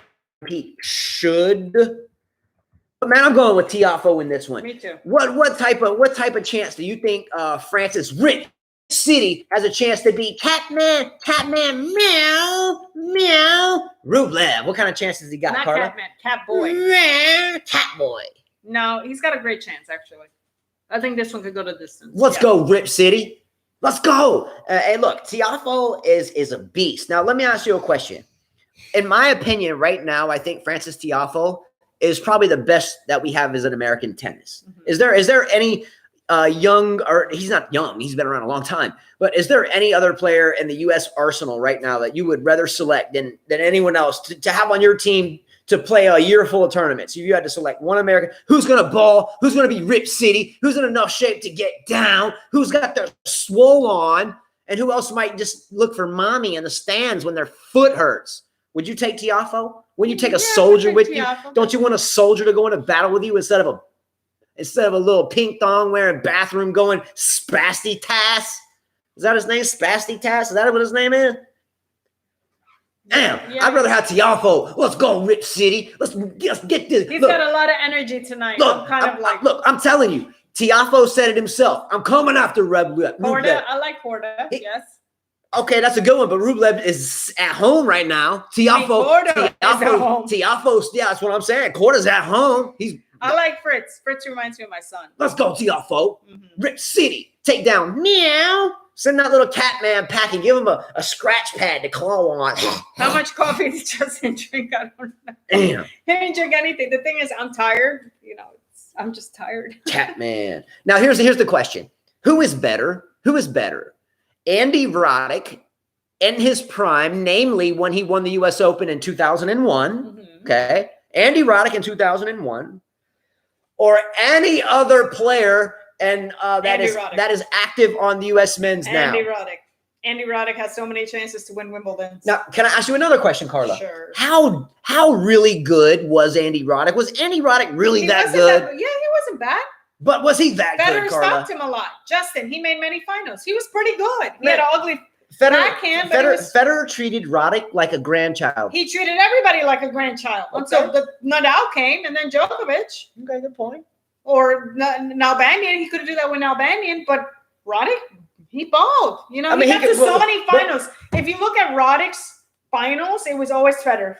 He should. But man, I'm going with Tiafoe in this one. Me too. What type of chance do you think Francis Rip City has a chance to beat Catman, meow, meow, Rublev? What kind of chances he got, Not Carla? Catman, Catboy. Meow, Catboy. No, he's got a great chance, actually. I think this one could go to distance. Let's go, Rip City. Let's go. Hey, look, Tiafoe is a beast. Now, let me ask you a question. In my opinion, right now, I think Francis Tiafoe is probably the best that we have as an American tennis. Mm-hmm. Is there any young, or he's not young, he's been around a long time, but is there any other player in the U.S. arsenal right now that you would rather select than anyone else to have on your team to play a year full of tournaments? If you had to select one American, who's going to ball, who's going to be Rip City, who's in enough shape to get down, who's got their swole on, and who else might just look for mommy in the stands when their foot hurts? Would you take Tiafoe? Would you take a soldier with you? Don't you want a soldier to go into battle with you instead of a little pink thong wearing bathroom going Spasty Tass? Is that his name? Spasty Tass? Is that what his name is? Damn, yeah. I'd rather have Tiafoe. Let's go, Rip City. Let's get this. He's got a lot of energy tonight. Look, I'm telling you, Tiafoe said it himself. I'm coming after Rublev. Porta, I like Porta. Yes. Okay, that's a good one, but Rublev is at home right now. Tiafoe, yeah, that's what I'm saying. Porta's at home. I like Fritz. Fritz reminds me of my son. Let's go, Tiafoe. Mm-hmm. Rip City. Take down meow. Send that little Catman pack and give him a scratch pad to claw on. How much coffee did Justin drink? I don't know. Damn. He didn't drink anything. The thing is, I'm tired. I'm just tired. Catman. Now, here's the question. Who is better? Andy Roddick in his prime, namely when he won the U.S. Open in 2001. Mm-hmm. Okay. Andy Roddick in 2001. Or any other player that is active on the U.S. men's now. Andy Roddick has so many chances to win Wimbledon. Now, can I ask you another question, Carla? Sure. How really good was Andy Roddick? Was Andy Roddick really that good? Yeah, he wasn't bad. But was he that good, Carla? Federer stopped him a lot. Justin, he made many finals. He was pretty good. He had an ugly backhand. Federer treated Roddick like a grandchild. He treated everybody like a grandchild. Okay. Until Nadal came and then Djokovic. Okay, good point. Or Nalbandian. He couldn't do that with Nalbandian, but Roddick, he balled. He got to so many finals. If you look at Roddick's finals, it was always Federer.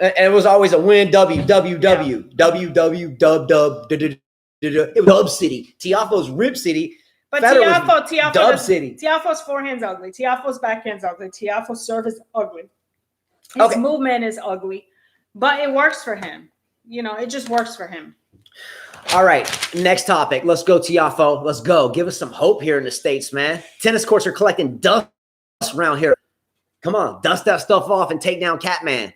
And it was always a win, W, dub, it was Dub City. Tiafoe's Rip City. But Tiafoe's Dub City. Tiafoe's forehand's ugly. Tiafoe's backhand's ugly. Tiafoe's serve is ugly. His movement is ugly. But it works for him. It just works for him. All right, next topic. Let's go, Tiafoe. Let's go. Give us some hope here in the States, man. Tennis courts are collecting dust around here. Come on, dust that stuff off and take down Catman.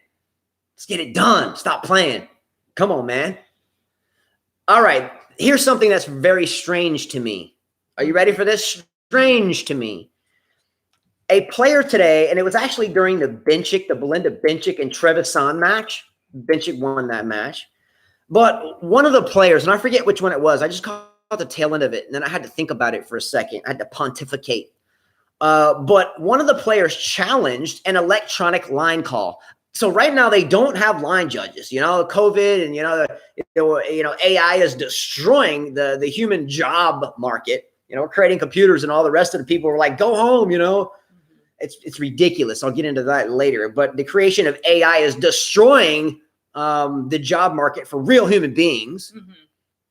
Let's get it done. Stop playing. Come on, man. All right, here's something that's very strange to me. Are you ready for this? Strange to me. A player today, and it was actually during the Belinda Bencic and Trevisan match. Bencic won that match. But one of the players, and I forget which one it was, I just caught the tail end of it, and then I had to think about it for a second. I had to pontificate. But one of the players challenged an electronic line call. So right now they don't have line judges. COVID and AI is destroying the human job market. Creating computers and all the rest of the people were like, go home. It's ridiculous. I'll get into that later. But the creation of AI is destroying the job market for real human beings. Mm-hmm.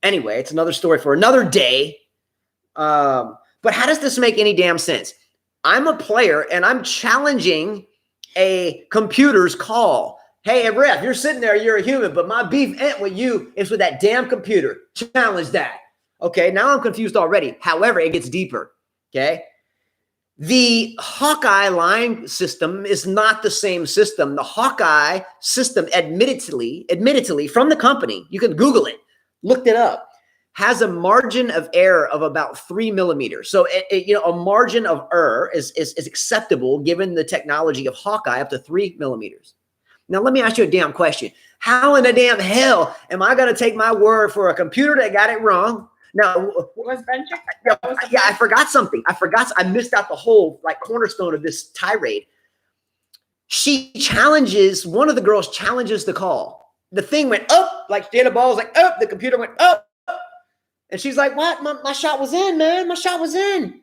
Anyway, it's another story for another day. But how does this make any damn sense? I'm a player and I'm challenging a computer's call. Hey, ref, you're sitting there, you're a human, but my beef ain't with you, it's with that damn computer. Challenge that. Okay, now I'm confused already. However, it gets deeper. Okay. The Hawkeye line system is not the same system. The Hawkeye system, admittedly from the company, you can Google it, looked it up, has a margin of error of about 3 millimeters. So, a margin of error is acceptable given the technology of Hawkeye up to 3 millimeters. Now, let me ask you a damn question. How in the damn hell am I going to take my word for a computer that got it wrong? Now, was Benchik? Yeah, I forgot something. I missed out the whole cornerstone of this tirade. One of the girls challenges the call. The thing went up, like Jada Ball was like, up. The computer went up. And she's like, what? My shot was in, man. My shot was in.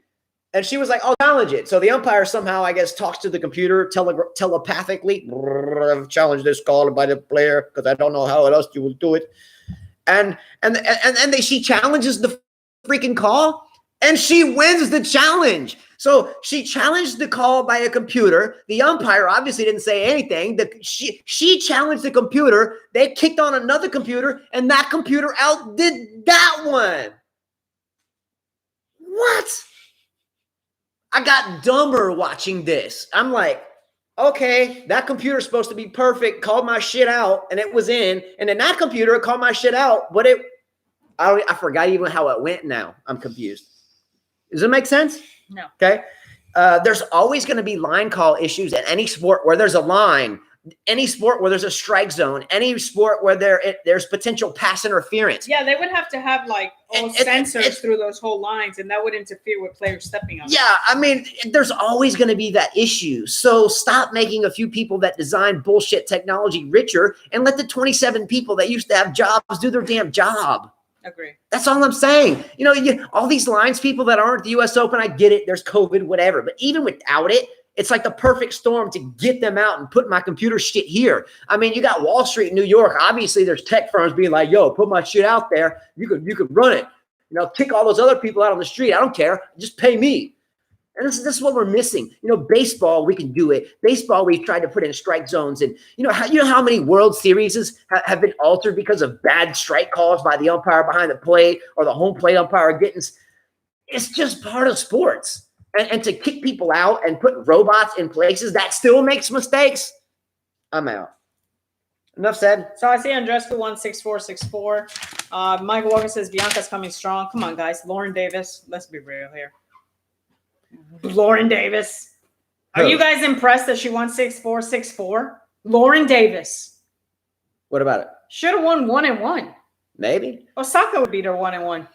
And she was like, I'll challenge it. So the umpire somehow, I guess, talks to the computer telepathically. Challenge this call by the player because I don't know how else you will do it. And she challenges the freaking call, and she wins the challenge. So she challenged the call by a computer. The umpire obviously didn't say anything. She challenged the computer. They kicked on another computer, and that computer outdid that one. What? I got dumber watching this. I'm like, okay, that computer's supposed to be perfect, called my shit out, and it was in. And then that computer called my shit out, but I forgot even how it went now. I'm confused. Does it make sense? No. Okay. There's always going to be line call issues in any sport where there's a line, any sport where there's a strike zone, any sport where there's potential pass interference. Yeah, they would have to have sensors through those whole lines, and that would interfere with players stepping on. Yeah, I mean, there's always going to be that issue. So stop making a few people that design bullshit technology richer and let the 27 people that used to have jobs do their damn job. Agree. That's all I'm saying. All these lines people that aren't the U.S. Open, I get it. There's COVID, whatever. But even without it, it's like the perfect storm to get them out and put my computer shit here. I mean, you got Wall Street in New York. Obviously, there's tech firms being like, yo, put my shit out there. You could run it. Kick all those other people out on the street. I don't care. Just pay me. And this is what we're missing. Baseball, we can do it. Baseball, we've tried to put in strike zones. And you know how many World Series have been altered because of bad strike calls by the umpire behind the plate or the home plate umpire getting – it's just part of sports. And to kick people out and put robots in places that still makes mistakes, I'm out. Enough said. So I see Andreescu 16464. Michael Walker says Bianca's coming strong. Come on, guys. Lauren Davis. Let's be real here. Lauren Davis. Are you guys impressed that she won 6-4, 6-4? Lauren Davis. What about it? Should have won 1-1. Maybe. Osaka would beat her 1-1.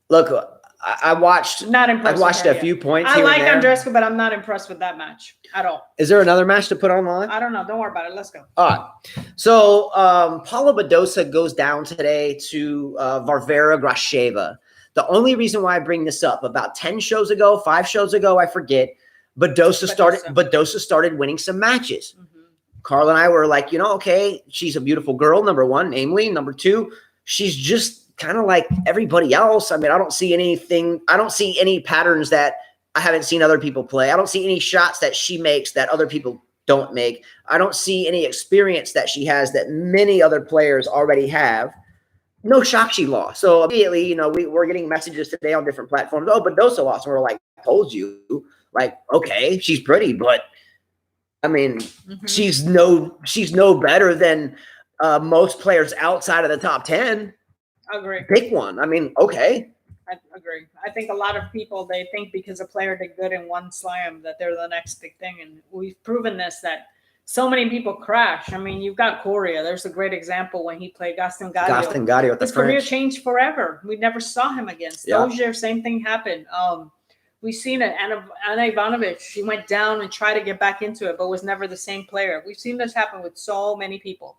Look, I watched. Not impressed. I watched a few points. I like Andreescu, but I'm not impressed with that match at all. Is there another match to put online? I don't know. Don't worry about it. Let's go. All right. So Paula Badosa goes down today to Varvara Gracheva. The only reason why I bring this up, about 5 shows ago, I forget, Badosa started winning some matches. Mm-hmm. Carl and I were like, okay, she's a beautiful girl, number one, namely. Number two, she's just kind of like everybody else. I mean, I don't see any patterns that I haven't seen other people play. I don't see any shots that she makes that other people don't make. I don't see any experience that she has that many other players already have. No shock she lost. So immediately, we're getting messages today on different platforms. Oh, Badosa lost. And we're like, told you. Like, okay, she's pretty, but I mean, she's no better than most players outside of the top 10. Agree. Pick one. I mean, okay. I agree. I think a lot of people, they think because a player did good in one slam that they're the next big thing. And we've proven this, that so many people crash. I mean, you've got Coria. There's a great example when he played Gaston Gaudio. His career changed forever. We never saw him again. Dozier, same thing happened. We've seen it. Anna Ivanovic, she went down and tried to get back into it, but was never the same player. We've seen this happen with so many people.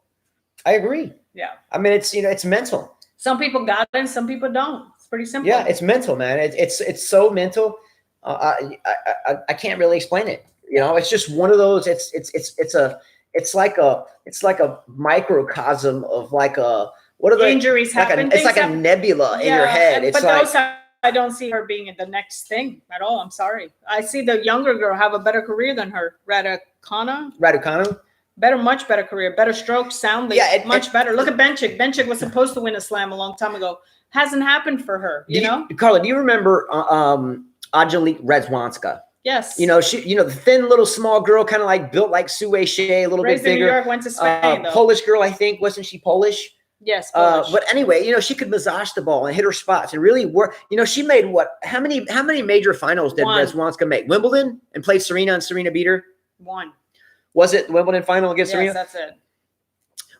I agree. Yeah. I mean, it's mental. Some people got it and some people don't. It's pretty simple. Yeah, it's mental, man. It's so mental. I can't really explain it. It's just one of those. It's like a microcosm of what are the injuries happen? It's like a nebula in your head. It's I don't see her being the next thing at all. I'm sorry. I see the younger girl have a better career than her. Raducanu. Much better career, better stroke, soundly, much better. Look at Benchik. Benchik was supposed to win a slam a long time ago. Hasn't happened for her, Carla, do you remember Angelique Redzwanska? Yes. She, the thin little small girl, kind of like built like Sue Shea, a little bit bigger. New York, went to Spain, Polish girl, I think. Wasn't she Polish? Yes. Polish. But anyway, she could massage the ball and hit her spots and really work. She made what? How many major finals did Redzwanska make? Wimbledon and played Serena, and Serena beat her? 1. Was it the Wimbledon final against Serena? Yes, that's it.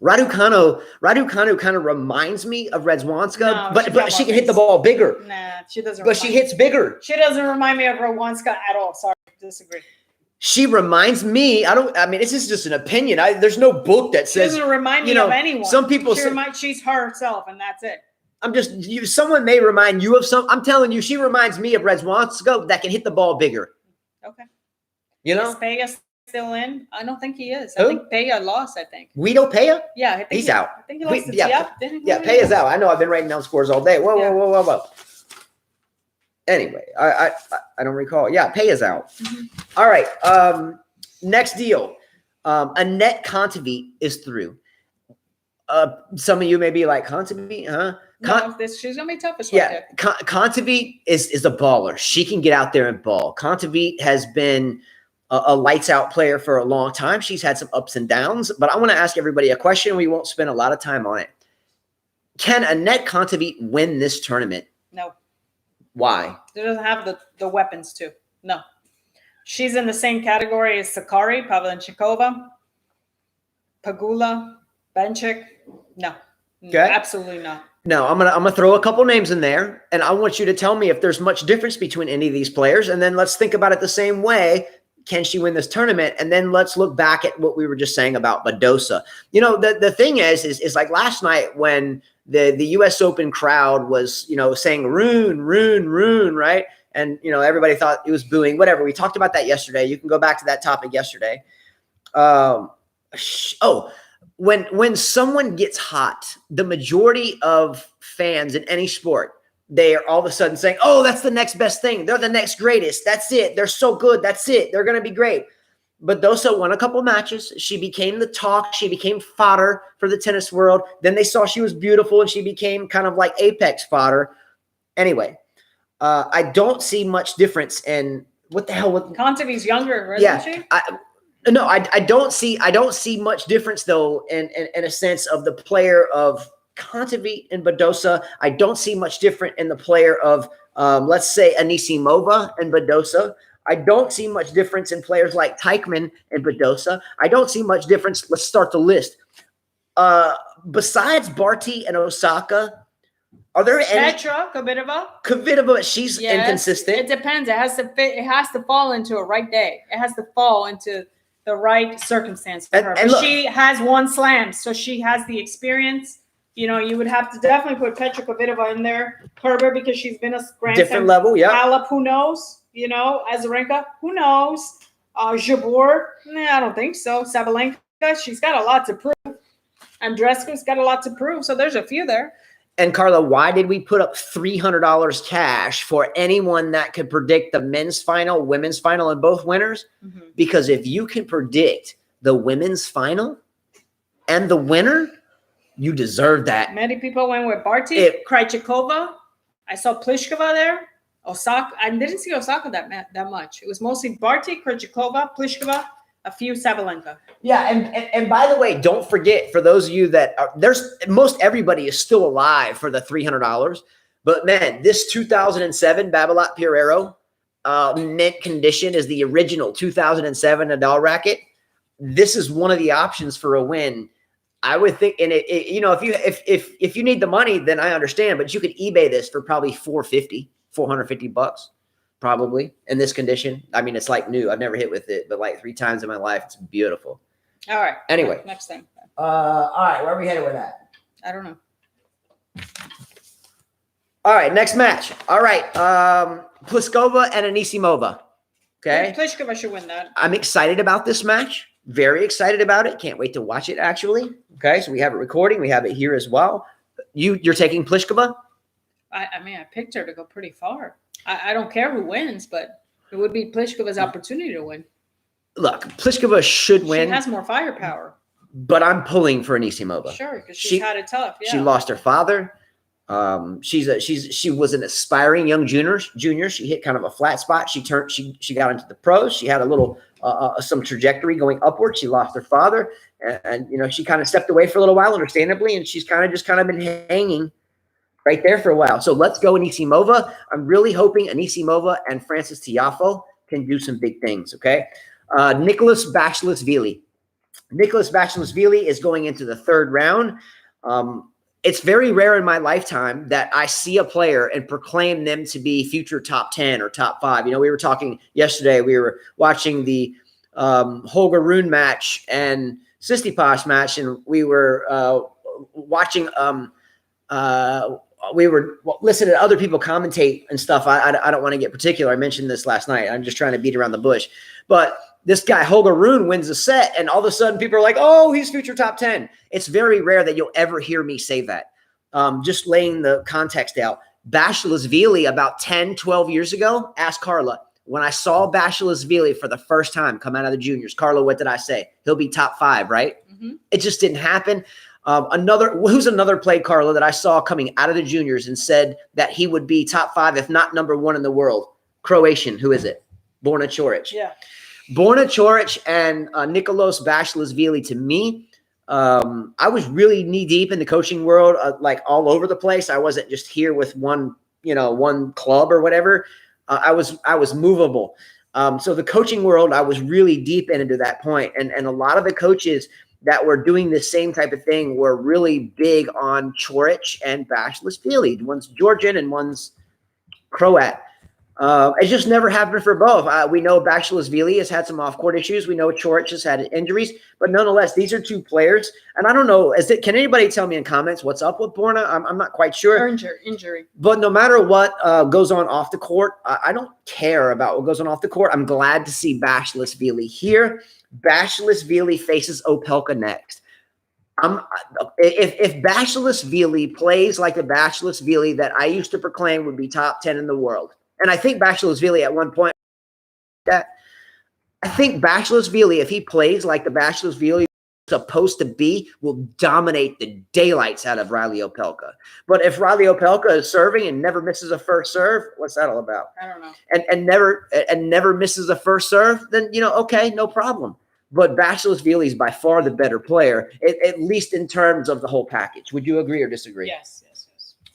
Raducanu kind of reminds me of Redzwanska, No, but she can hit the ball bigger. Nah, she doesn't. But she hits bigger. She doesn't remind me of Redzwanska at all. Sorry, disagree. She reminds me. I mean, this is just an opinion. There's no book that says. She doesn't remind me of anyone. Some people say she's herself, and that's it. Someone may remind you of some. I'm telling you, she reminds me of Redzwanska that can hit the ball bigger. Okay. You know? Is Peja still in? I don't think he is. Who? I think Peja lost, I think. Guido Peja? Yeah, I think he's out. I think he lost to yeah, didn't he? Yeah, Peja's out. I know. I've been writing down scores all day. Whoa. Anyway, I don't recall. Yeah, Peja's out. Mm-hmm. All right. Next deal. Annette Kontaveit is through. Some of you may be like, Kontaveit, huh? She's gonna be tough. Yeah, Kontaveit is a baller. She can get out there and ball. Kontaveit has been a lights out player for a long time. She's had some ups and downs, but I want to ask everybody a question. We won't spend a lot of time on it. Can Annette Kontaveit win this tournament? No. Why? She doesn't have the weapons to. No. She's in the same category as Sakari, Pavlyuchenkova, Pegula, Benchik. No. Okay. Absolutely not. Now, I'm gonna throw a couple names in there, and I want you to tell me if there's much difference between any of these players, and then let's think about it the same way. Can she win this tournament? And then let's look back at what we were just saying about Badosa. You know, the thing is like last night when the U.S. Open crowd was, saying Rune, right? And, everybody thought it was booing, whatever. We talked about that yesterday. You can go back to that topic yesterday. When someone gets hot, the majority of fans in any sport, they are all of a sudden saying, oh, that's the next best thing. They're the next greatest. That's it. They're so good. That's it. They're going to be great. But Badosa won a couple matches. She became the talk. She became fodder for the tennis world. Then they saw she was beautiful, and she became kind of like apex fodder. Anyway, I don't see much difference in what the hell. Kontaveit's younger, isn't she? No, I don't see much difference though in a sense of the player of Kontaveit and Badosa. I don't see much different in the player of let's say Anisimova and Badosa. I don't see much difference in players like Teichmann and Badosa. I don't see much difference. Let's start the list. Besides Barty and Osaka, are there any? Petra Kvitova, she's inconsistent. It depends. It has to fit. It has to fall into a right day. It has to fall into the right circumstance for her. But she has won slams, so she has the experience. You would have to definitely put Petra Kvitova in there. Kerber, because she's been a Grand different level. Yeah. Halep, who knows? Azarenka, who knows? Jabeur, I don't think so. Sabalenka, she's got a lot to prove. Andreescu's got a lot to prove. So there's a few there. And Carla, why did we put up $300 cash for anyone that could predict the men's final, women's final, and both winners? Mm-hmm. Because if you can predict the women's final and the winner, you deserve that. Many people went with Barty, Krejcikova. I saw Pliskova there. Osaka. I didn't see Osaka that much. It was mostly Barty, Krejcikova, Pliskova, a few Sabalenka. Yeah, and by the way, don't forget, for those of you that most everybody is still alive for the $300. But man, this 2007 Babolat Pereiro mint condition is the original 2007 Nadal racket. This is one of the options for a win. I would think, and if you need the money, then I understand. But you could eBay this for probably $450, probably in this condition. I mean, it's like new. I've never hit with it, but like 3 times in my life. It's beautiful. All right. Anyway, next thing. All right, where are we headed with that? I don't know. All right, next match. All right, Pliskova and Anisimova. Okay, Pliskova should win that. I'm excited about this match. Very excited about it. Can't wait to watch it. Actually, okay. So we have it recording. We have it here as well. You're taking Pliskova? I picked her to go pretty far. I don't care who wins, but it would be Pliskova's opportunity to win. Look, Pliskova should win. She has more firepower. But I'm pulling for Anisimova. Sure, because she's had it tough. Yeah. She lost her father. She was an aspiring young junior. She hit kind of a flat spot. She got into the pros. She had a little some trajectory going upward. She lost her father, and she kind of stepped away for a little while, understandably, and she's kind of been hanging right there for a while. So let's go Anisimova. I'm really hoping Anisimova and Frances Tiafoe can do some big things. Okay, Nicholas Bachelet-Vili. Nicholas Basilashvili is going into the third round. It's very rare in my lifetime that I see a player and proclaim them to be future top 10 or top 5. You know, we were talking yesterday, we were watching the Holger Rune match and Tsitsipas match, and we were watching we were listening to other people commentate and stuff. I don't want to get particular. I mentioned this last night. I'm just trying to beat around the bush. But this guy, Holger Rune, wins a set, and all of a sudden people are like, oh, he's future top 10. It's very rare that you'll ever hear me say that. Just laying the context out. Basilashvili about 10, 12 years ago, ask Carla. When I saw Basilashvili for the first time come out of the juniors, Carla, what did I say? He'll be top 5, right? Mm-hmm. It just didn't happen. Who's another play, Carla, that I saw coming out of the juniors and said that he would be top 5, if not number 1 in the world? Croatian. Who is it? Borna Coric. Yeah. Borna Coric and Nicholas Basilashvili, to me, I was really knee deep in the coaching world, like all over the place. I wasn't just here with one club or whatever. I was movable. So the coaching world, I was really deep into that point. And a lot of the coaches that were doing the same type of thing were really big on Coric and Basilashvili. One's Georgian and one's Croat. It just never happened for both. We know Basilashvili has had some off-court issues. We know Coric has had injuries, but nonetheless, these are two players. And I don't know, can anybody tell me in comments what's up with Borna? I'm not quite sure. Injury. But no matter what goes on off the court, I don't care about what goes on off the court. I'm glad to see Basilashvili here. Basilashvili faces Opelka next. If Basilashvili plays like the Basilashvili that I used to proclaim would be top 10 in the world, and I think Basilashvili at one point, I think Basilashvili, if he plays like the Basilashvili supposed to be, will dominate the daylights out of Riley Opelka. But if Riley Opelka is serving and never misses a first serve, what's that all about? I don't know. And never misses a first serve, then okay, no problem. But Basilashvili is by far the better player, at least in terms of the whole package. Would you agree or disagree? Yes.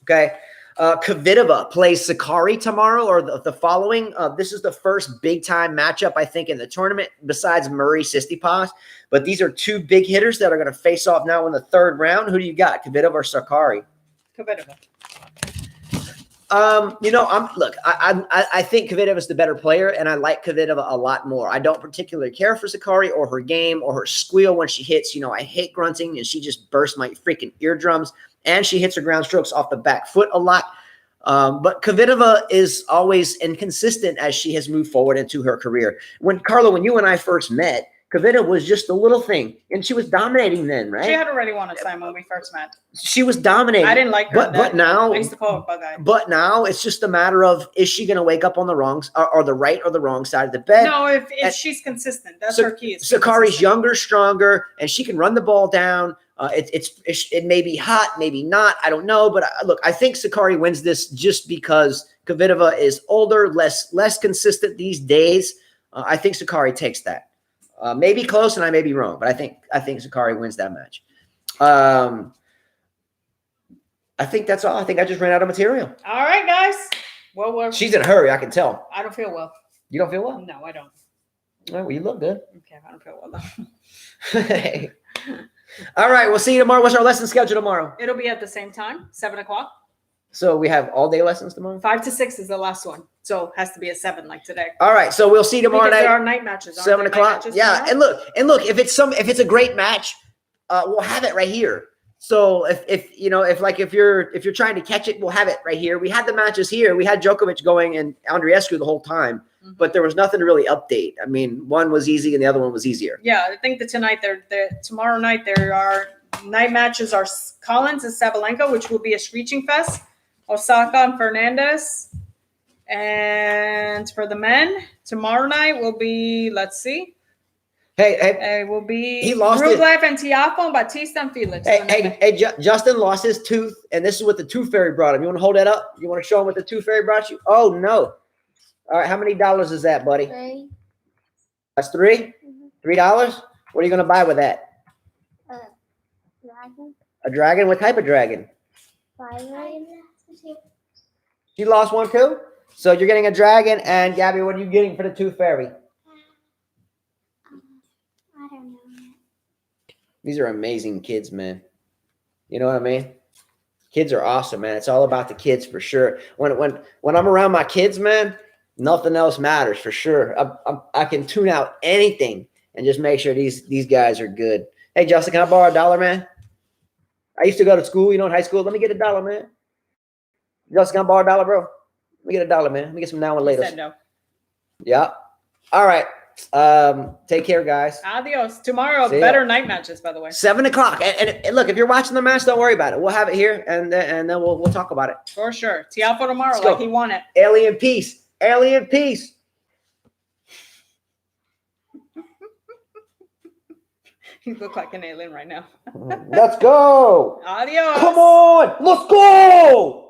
Okay. Kvitova plays Sakari tomorrow or the following. This is the first big-time matchup, I think, in the tournament besides Murray Tsitsipas. But these are two big hitters that are going to face off now in the third round. Who do you got, Kvitova or Sakari? Kvitova. I think Kvitova is the better player, and I like Kvitova a lot more. I don't particularly care for Sakari or her game or her squeal when she hits. I hate grunting, and she just bursts my freaking eardrums. And she hits her ground strokes off the back foot a lot. But Kvitova is always inconsistent as she has moved forward into her career. When you and I first met, Kvitova was just a little thing, and she was dominating then, right? She had already won a time when we first met. She was dominating. I didn't like her. But now, I used to call her bug-eyed. But now it's just a matter of, is she going to wake up on the wrong or the right or the wrong side of the bed? No, if she's consistent, that's her key. Sakari's younger, stronger, and she can run the ball down. It may be hot, maybe not. I don't know. But look, I think Sakari wins this just because Kvitova is older, less consistent these days. I think Sakari takes that. Maybe close, and I may be wrong, but I think Sakari wins that match. I think that's all. I think I just ran out of material. All right, guys. Well, she's in a hurry. I can tell. I don't feel well. You don't feel well? No, I don't. Oh, well, you look good. Okay, I don't feel well though. Hey. All right, we'll see you tomorrow. What's our lesson schedule tomorrow? It'll be at the same time, 7:00. So we have all day lessons tomorrow? 5 to 6 is the last one. So it has to be at 7 like today. All right, so we'll see you tomorrow night. There are night matches. 7 o'clock. Yeah, tomorrow? and look, if it's a great match, we'll have it right here. So if you're trying to catch it, we'll have it right here. We had the matches here. We had Djokovic going and Andreescu the whole time, but there was nothing to really update. I mean, one was easy and the other one was easier. Yeah, I think that tomorrow night there are night matches. Are Collins and Sabalenka, which will be a screeching fest. Osaka and Fernandez. And for the men, tomorrow night will be, let's see. It will be Rublev and Tiafoe, Batista and Felix. Justin lost his tooth, and this is what the tooth fairy brought him. You want to hold that up? You want to show him what the tooth fairy brought you? Oh, no. All right, how many dollars is that, buddy? 3. That's 3? Mm-hmm. $3? What are you going to buy with that? Dragon. A dragon? What type of dragon? Fire. You lost one too? So you're getting a dragon, and Gabby, what are you getting for the tooth fairy? I don't know. These are amazing kids, man. You know what I mean? Kids are awesome, man. It's all about the kids for sure. When I'm around my kids, man, nothing else matters for sure. I can tune out anything and just make sure these guys are good. Hey, Justin, can I borrow $1, man? I used to go to school, in high school. Let me get $1, man. Justin, can I borrow $1, bro? Let me get $1, man. Let me get some now and later. Said no. Yeah. All right. Take care, guys. Adios. Tomorrow, better night matches, by the way. 7 o'clock. And look, if you're watching the match, don't worry about it. We'll have it here, and then we'll talk about it. For sure. Tiafoe tomorrow, like he won it. Alien peace. Alien peace. You look like an alien right now. Let's go. Adios. Come on. Let's go.